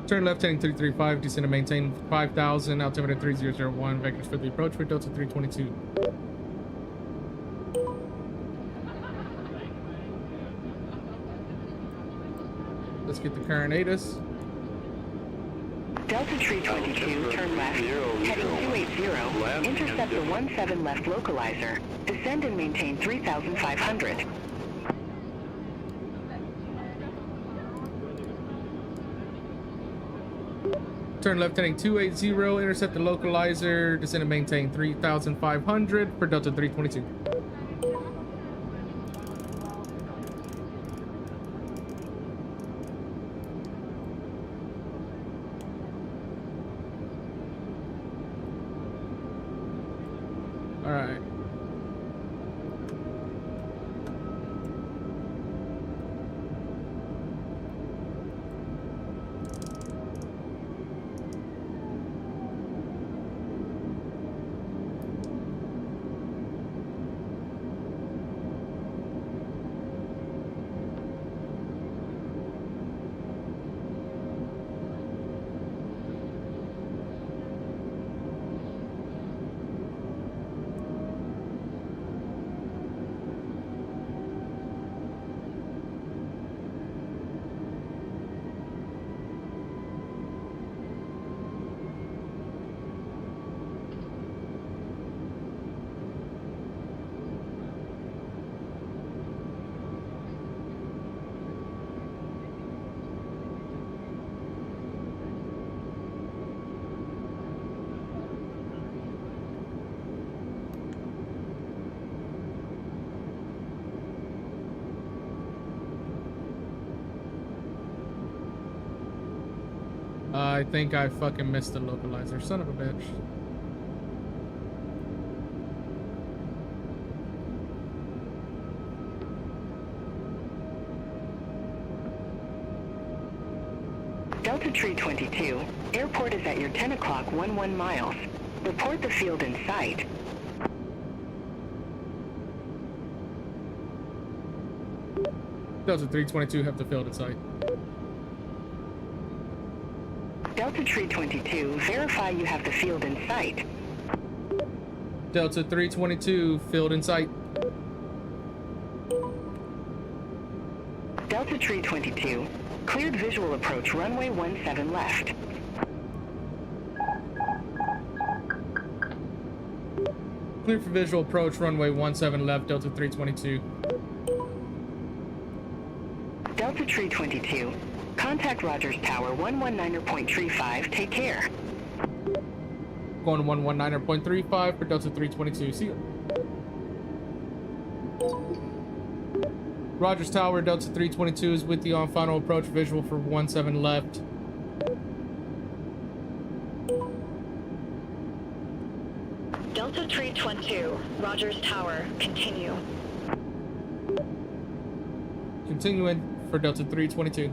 Turn left heading 335, descend and maintain 5,000, altimeter 3001, vectors for the approach for Delta 322. Let's get the current ATIS. Delta Tree 22, turn left, heading 280, intercept the 17 left localizer, descend and maintain 3,500. Turn left heading 280, intercept the localizer, descend and maintain 3,500 for Delta 322. All right. I think I fucking missed the localizer. Son of a bitch. Delta Tree 22, airport is at your 10 o'clock 11 miles. Report the field in sight. Delta 322 have the field in sight. Delta Tree 22, verify you have the field in sight. Delta 322, field in sight. Delta Tree 22, cleared visual approach runway 17 left. Cleared for visual approach runway 17 left, Delta 322. Delta Tree 22, contact Rogers Tower 119.35, take care. Going 119.35 for Delta 322. See ya. Rogers Tower, Delta 322 is with you on final approach visual for 17 left. Delta Tree 22, Rogers Tower, continue. Continuing for Delta 322.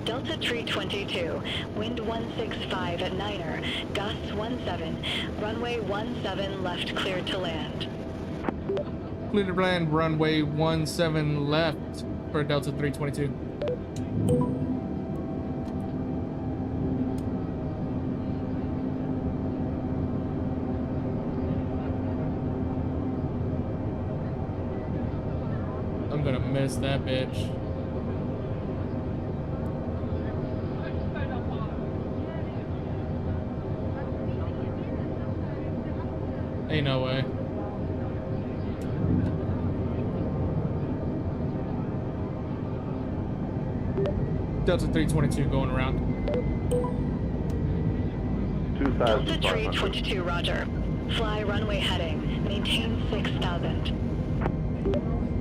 Delta Tree 22, wind 165 at Niner, gusts 17, runway 17 left cleared to land. Clear to land, runway 17 left for Delta 322. I'm gonna miss that bitch. Ain't no way. Delta 322 going around. Delta Tree 22, roger. Fly runway heading. Maintain 6,000.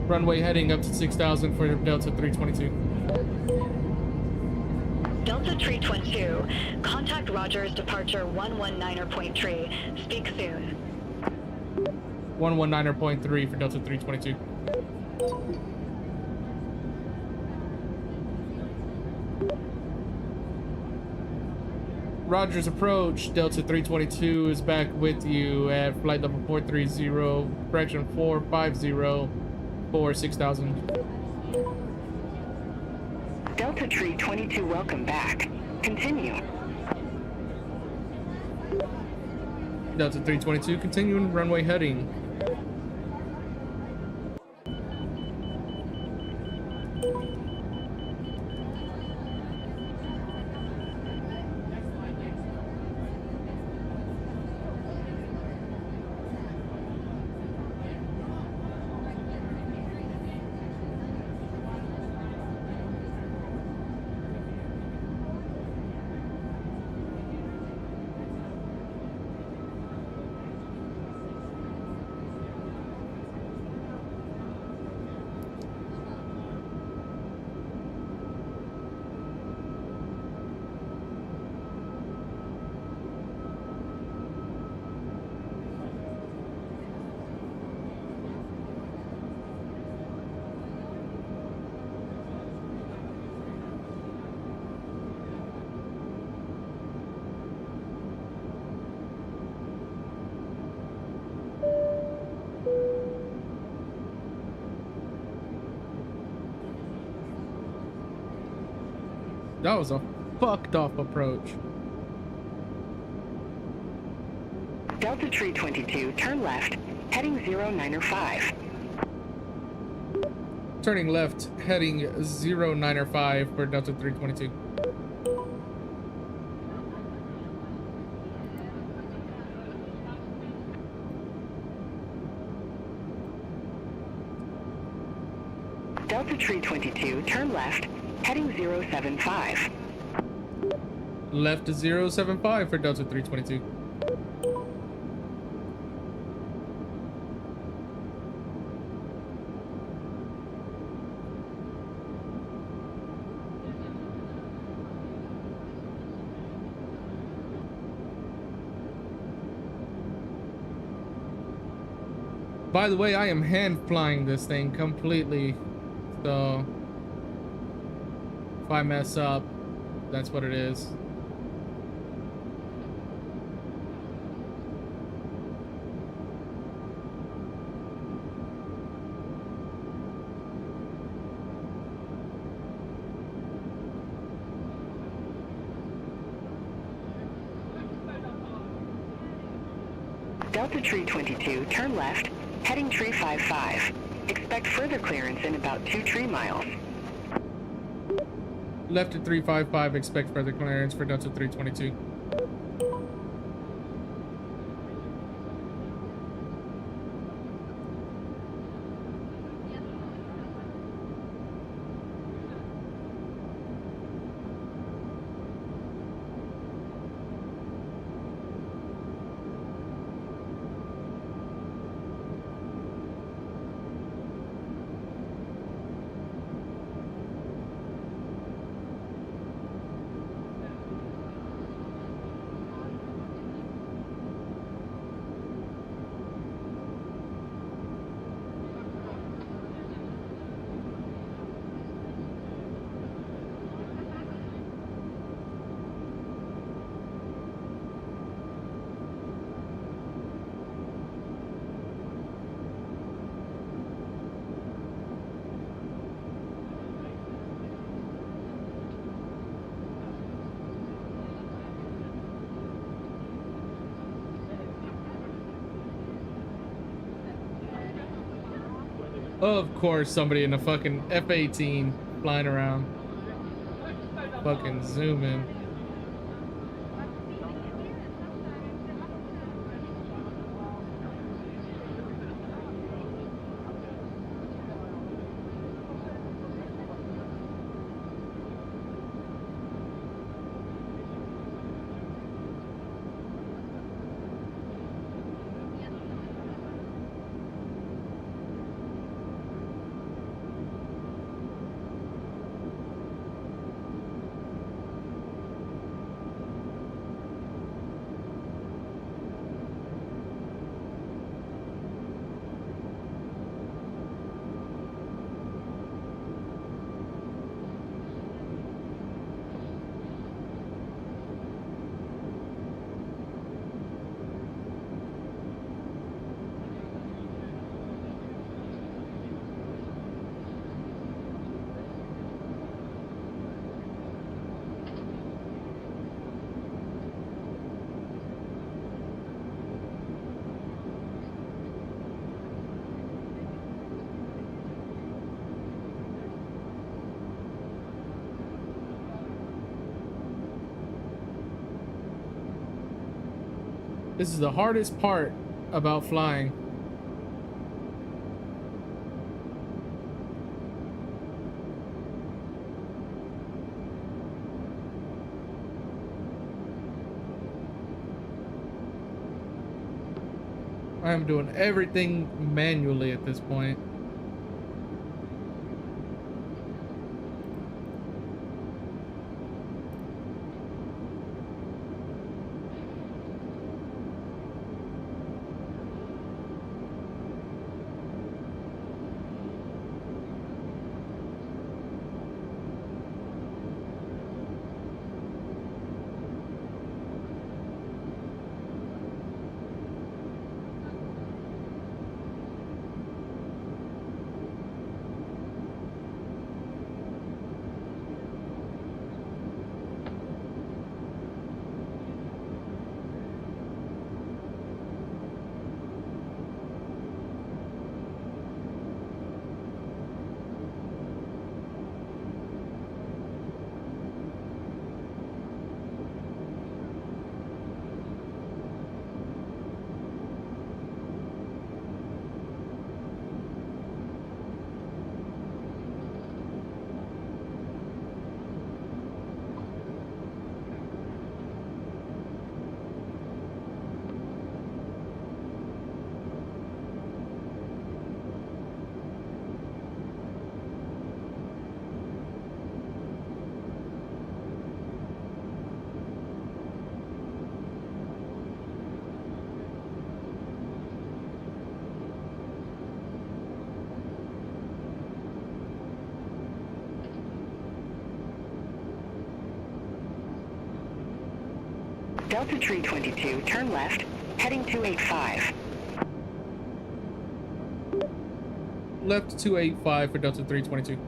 Runway heading up to 6,000 for Delta 322. Delta 322, contact Rogers departure 119.3. Speak soon. 119.3 for Delta 322. Rogers approach. Delta 322 is back with you at flight level 430, correction 450 for 6,000. Delta 322, welcome back. Continue. Delta 322, continuing runway heading. That was a fucked up approach. Delta 322, turn left, heading 095. Turning left, heading 095 for Delta 322. Delta 322, turn left, heading 075. Left to 075 for Delta 322. By the way, I am hand flying this thing completely, so if I mess up, that's what it is. Delta 322, turn left, heading 355. Expect further clearance in about 2 tree miles. Left to 355, expect further clearance for Delta 322. Of course, somebody in a fucking F-18 flying around. Fucking zoom in. This is the hardest part about flying. I am doing everything manually at this point. Delta Tree 22, turn left, heading 285. Left 285 for Delta 322.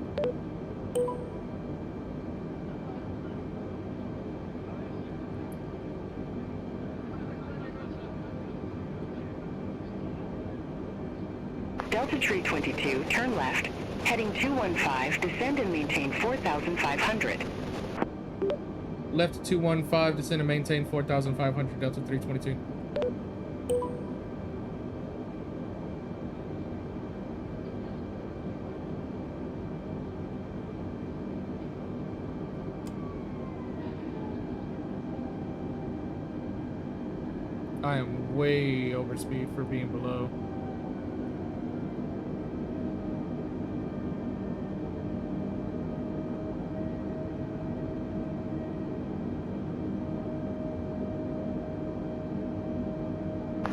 Delta Tree 22, turn left, heading 215, descend and maintain 4,500. Left 215, descend and maintain 4,500, Delta 322. I am way over speed for being below.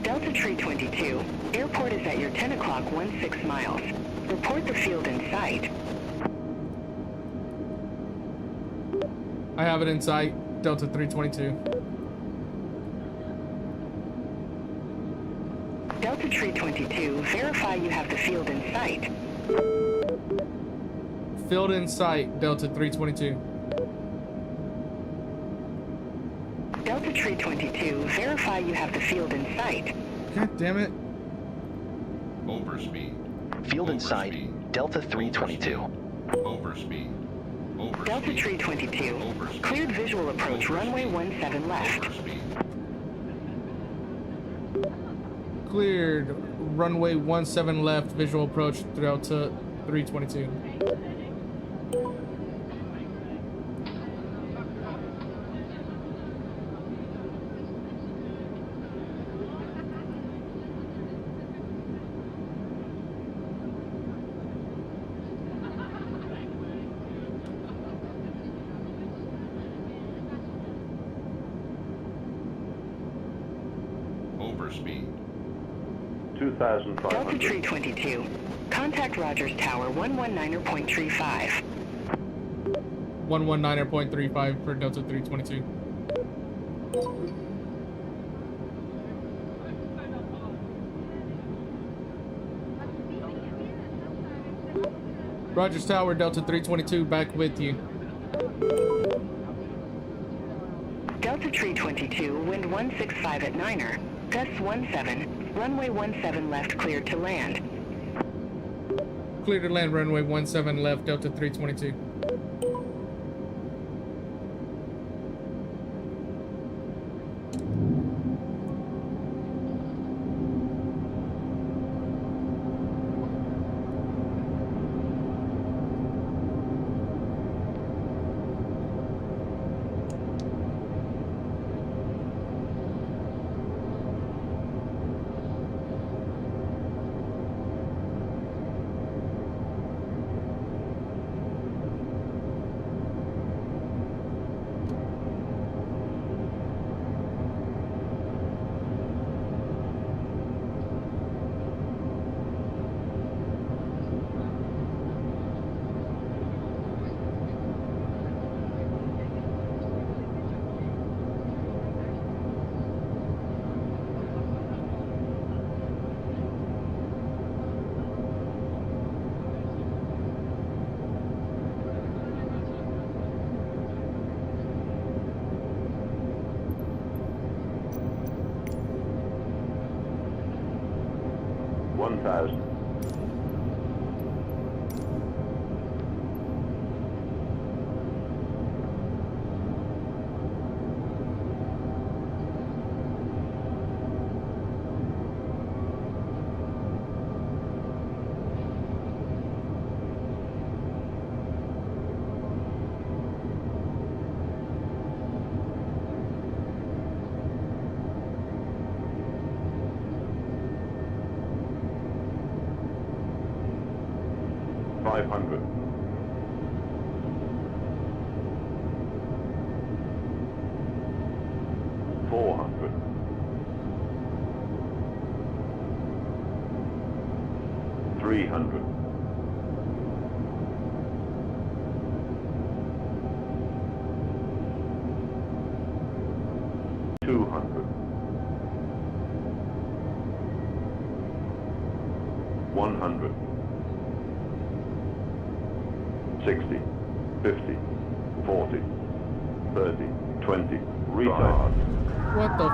Delta Tree 22, airport is at your 10 o'clock 16 miles. Report the field in sight. I have it in sight, Delta 322. Delta Tree 22, verify you have the field in sight. Field in sight, Delta 322. Delta Tree 22, verify you have the field in sight. God damn it. Overspeed. Field in sight, Delta 322. Overspeed. Delta Tree 22, cleared visual approach runway 17 left. Cleared runway 17 left, visual approach Delta 322. Overspeed. 2,500. Delta Tree 22, contact Rogers Tower 119.35. 119.35 for Delta 322. Rogers Tower, Delta 322, back with you. Delta Tree 22, wind 165 at Niner, gust 17, runway 17 left cleared to land. Clear to land, runway 17 left, Delta 322. 1000. What the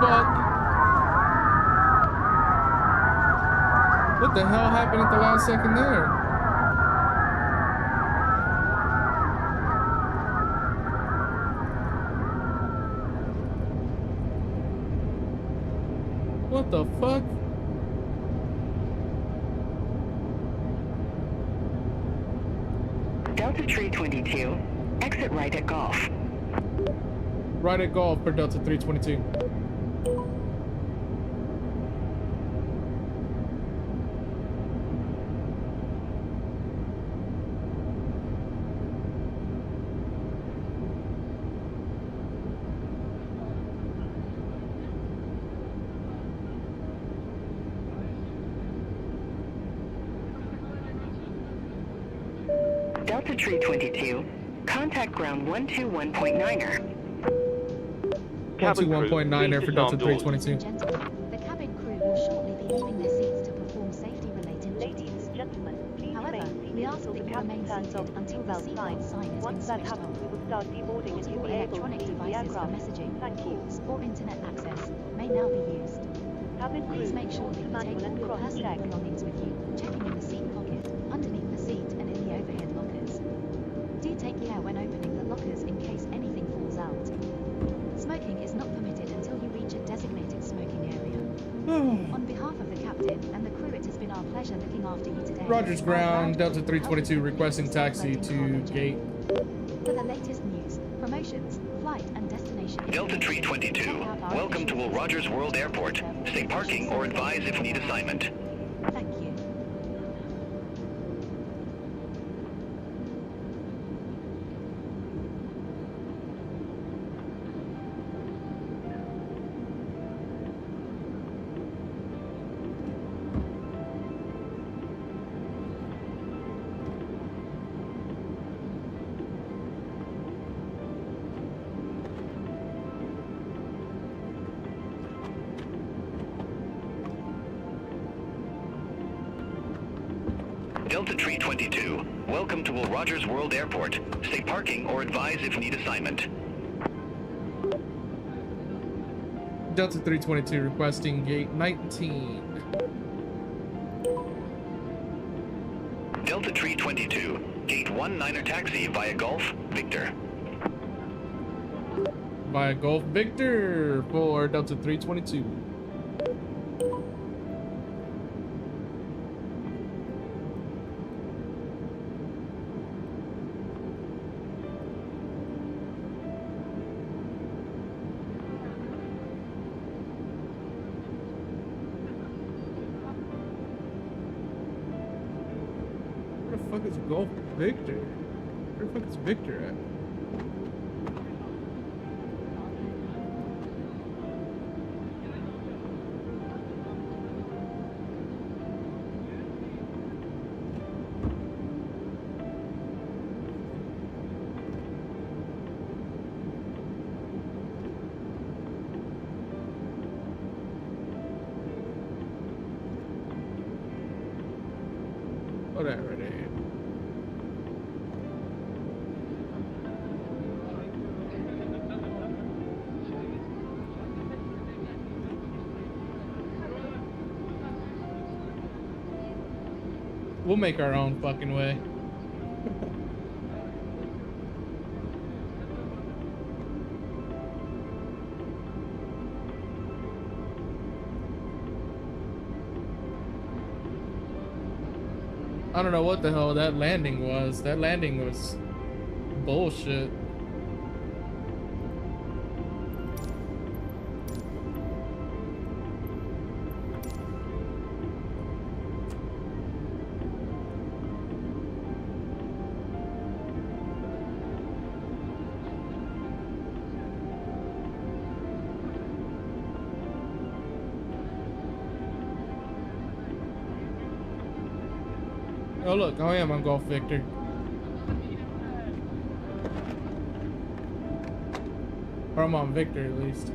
fuck? What the hell happened at the last second there? What the fuck? Delta Tree 22, exit right at Golf. Right at Golf for Delta 322. Delta Tree 22, contact ground 121.9er. 121.9er for Delta 322. Gentlemen, the cabin crew will shortly be leaving their seats to perform safety-related Ladies duties. and gentlemen, please However, remain we seated ask until that the you captain remain turns off seated the until the seatbelt sign. seatbelt sign has Once been that switched happens, off. we will start deboarding and All you'll be able to electronic leave the devices for aircraft. messaging, Thank you. calls, or internet access may now be used. Cabin Please crew, make sure that you manual take all and your cross personal check. belongings with you, checking in the seat pocket, underneath the seat, and in the overhead lockers. Do take care when opening the lockers in case anything falls out. Smoking is not permitted until you reach a designated smoking area. On behalf of the captain and the crew, it has been our pleasure looking after you today. Rogers ground, Delta 322 requesting taxi to gate. For the latest news, promotions, flight, and destination Delta information, 322, check out our welcome to official Will Rogers Facebook World page. Airport. Stay parking or advise if need assignment. Thank you. Delta 322, welcome to Will Rogers World Airport. Stay parking or advise if need assignment. Delta 322 requesting gate 19. Delta 322, gate 19er taxi via Golf, Victor. Via Golf Victor for Delta 322. Where the fuck is Golf Victor? Where the fuck is Victor at? Whatever, dude. We'll make our own fucking way. I don't know what the hell that landing was. That landing was bullshit. Oh look, I am on Golf Victor. Or I'm on Victor at least.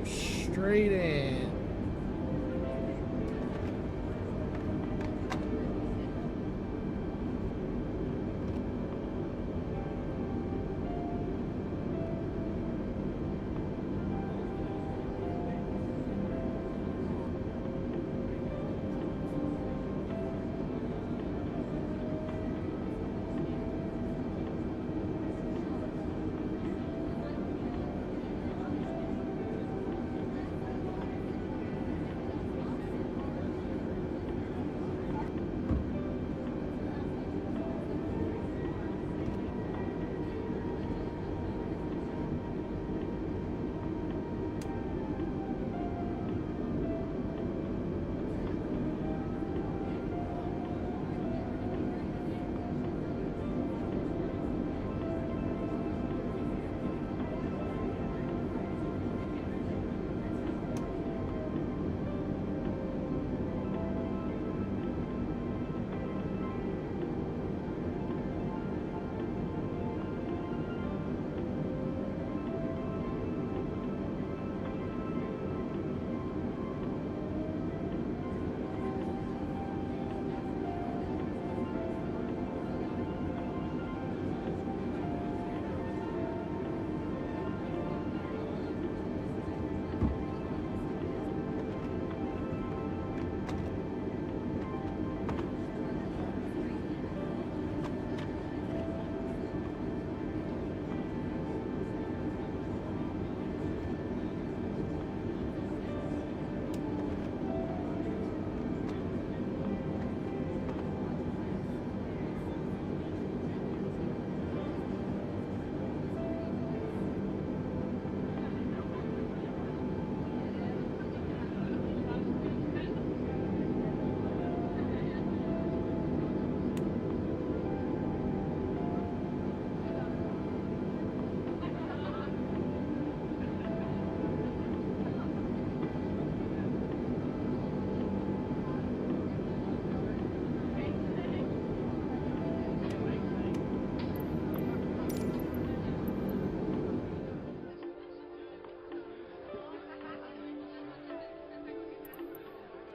Straight in.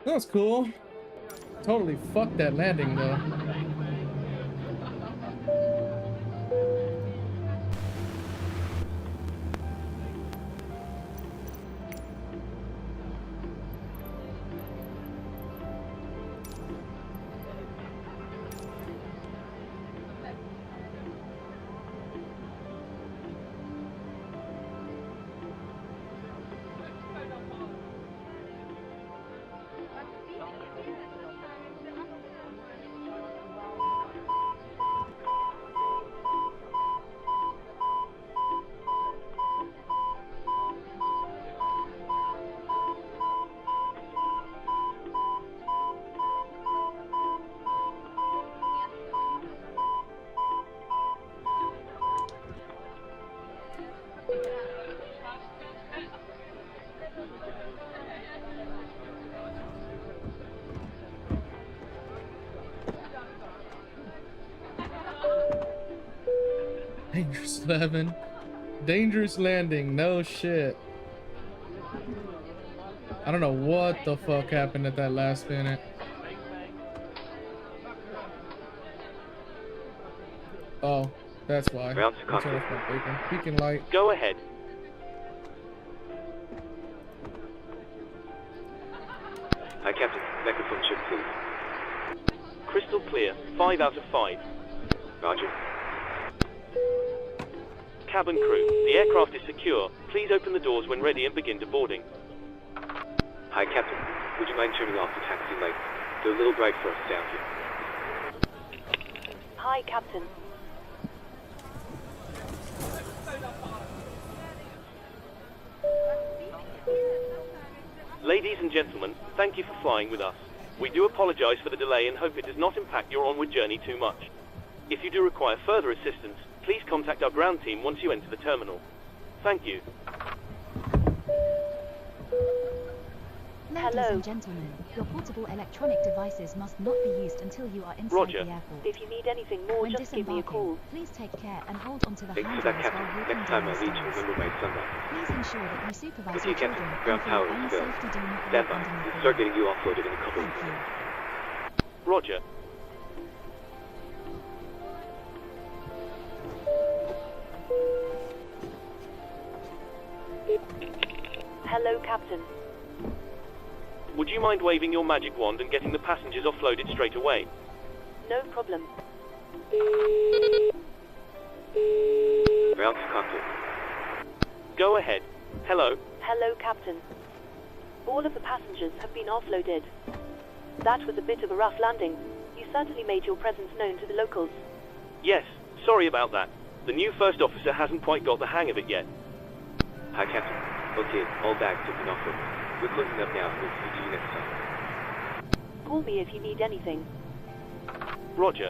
That was cool. Totally fucked that landing though. Dangerous 11. Dangerous landing. No shit. I don't know what the fuck happened at that last minute. Oh, That's why. Round to Turn off cockpit. my beacon light. Go ahead. Hi, Captain. Microphone check, please. Crystal clear. 5 out of 5. Roger. Cabin crew, the aircraft is secure. Please open the doors when ready and begin deboarding. Hi, Captain. Would you mind turning off the taxi lights? They're a little bright for us down here. Hi, Captain. Ladies and gentlemen, thank you for flying with us. We do apologize for the delay and hope it does not impact your onward journey too much. If you do require further assistance, please contact our ground team once you enter the terminal. Thank you. Ladies and gentlemen, your portable electronic devices must not be used until you are inside Roger. the airport. If you need anything more, When just give me a call. Please take care and hold onto the Thanks for handrails that, while Captain. walking Next time down I the need to stairs. remember my sunlight. Please ensure that you supervise Okay, your Captain. children Ground and for power your own is go. safety do not Stand walk by. underneath We'll the start wall. getting you offloaded in a couple of Thank minutes. you. Roger. Hello, Captain. Would you mind waving your magic wand and getting the passengers offloaded straight away? No problem. Round to cockpit. Go ahead. Hello. Hello, Captain. All of the passengers have been offloaded. That was a bit of a rough landing. You certainly made your presence known to the locals. Yes, sorry about that. The new first officer hasn't quite got the hang of it yet. Hi, Captain. Okay, all bags have been offloaded. We're closing up now. We'll see you next time. Call me if you need anything. Roger.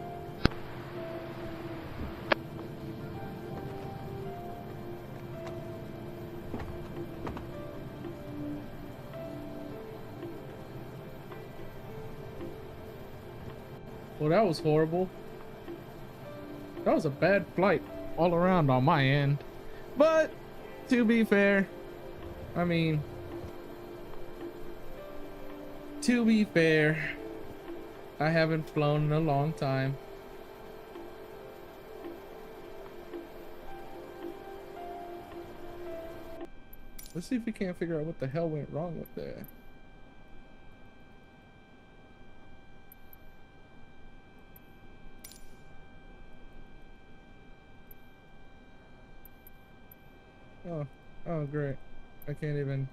Well, that was horrible. That was a bad flight all around on my end. But to be fair, I mean, I haven't flown in a long time. Let's see if we can't figure out what the hell went wrong with that. Oh, great. I can't even.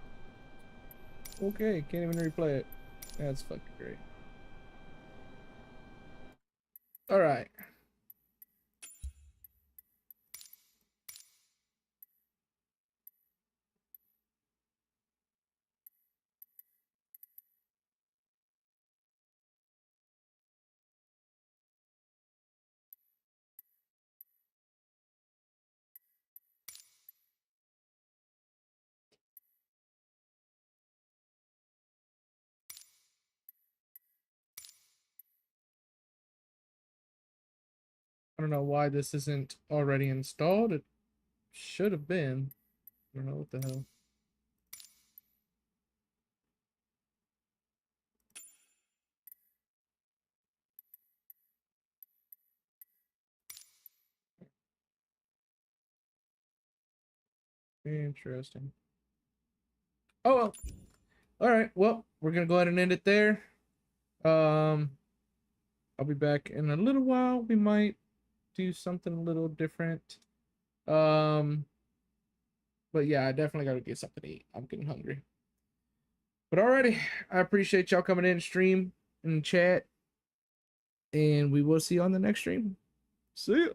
Okay, can't even replay it. That's fucking great. Alright. I don't know why this isn't already installed. It should have been. I don't know what the hell. Interesting. Oh well. Alright, well, we're gonna go ahead and end it there. I'll be back in a little while. We might do something a little different. But yeah, I definitely gotta get something to eat. I'm getting hungry. But alrighty, I appreciate y'all coming in stream and chat. And we will see you on the next stream. See ya.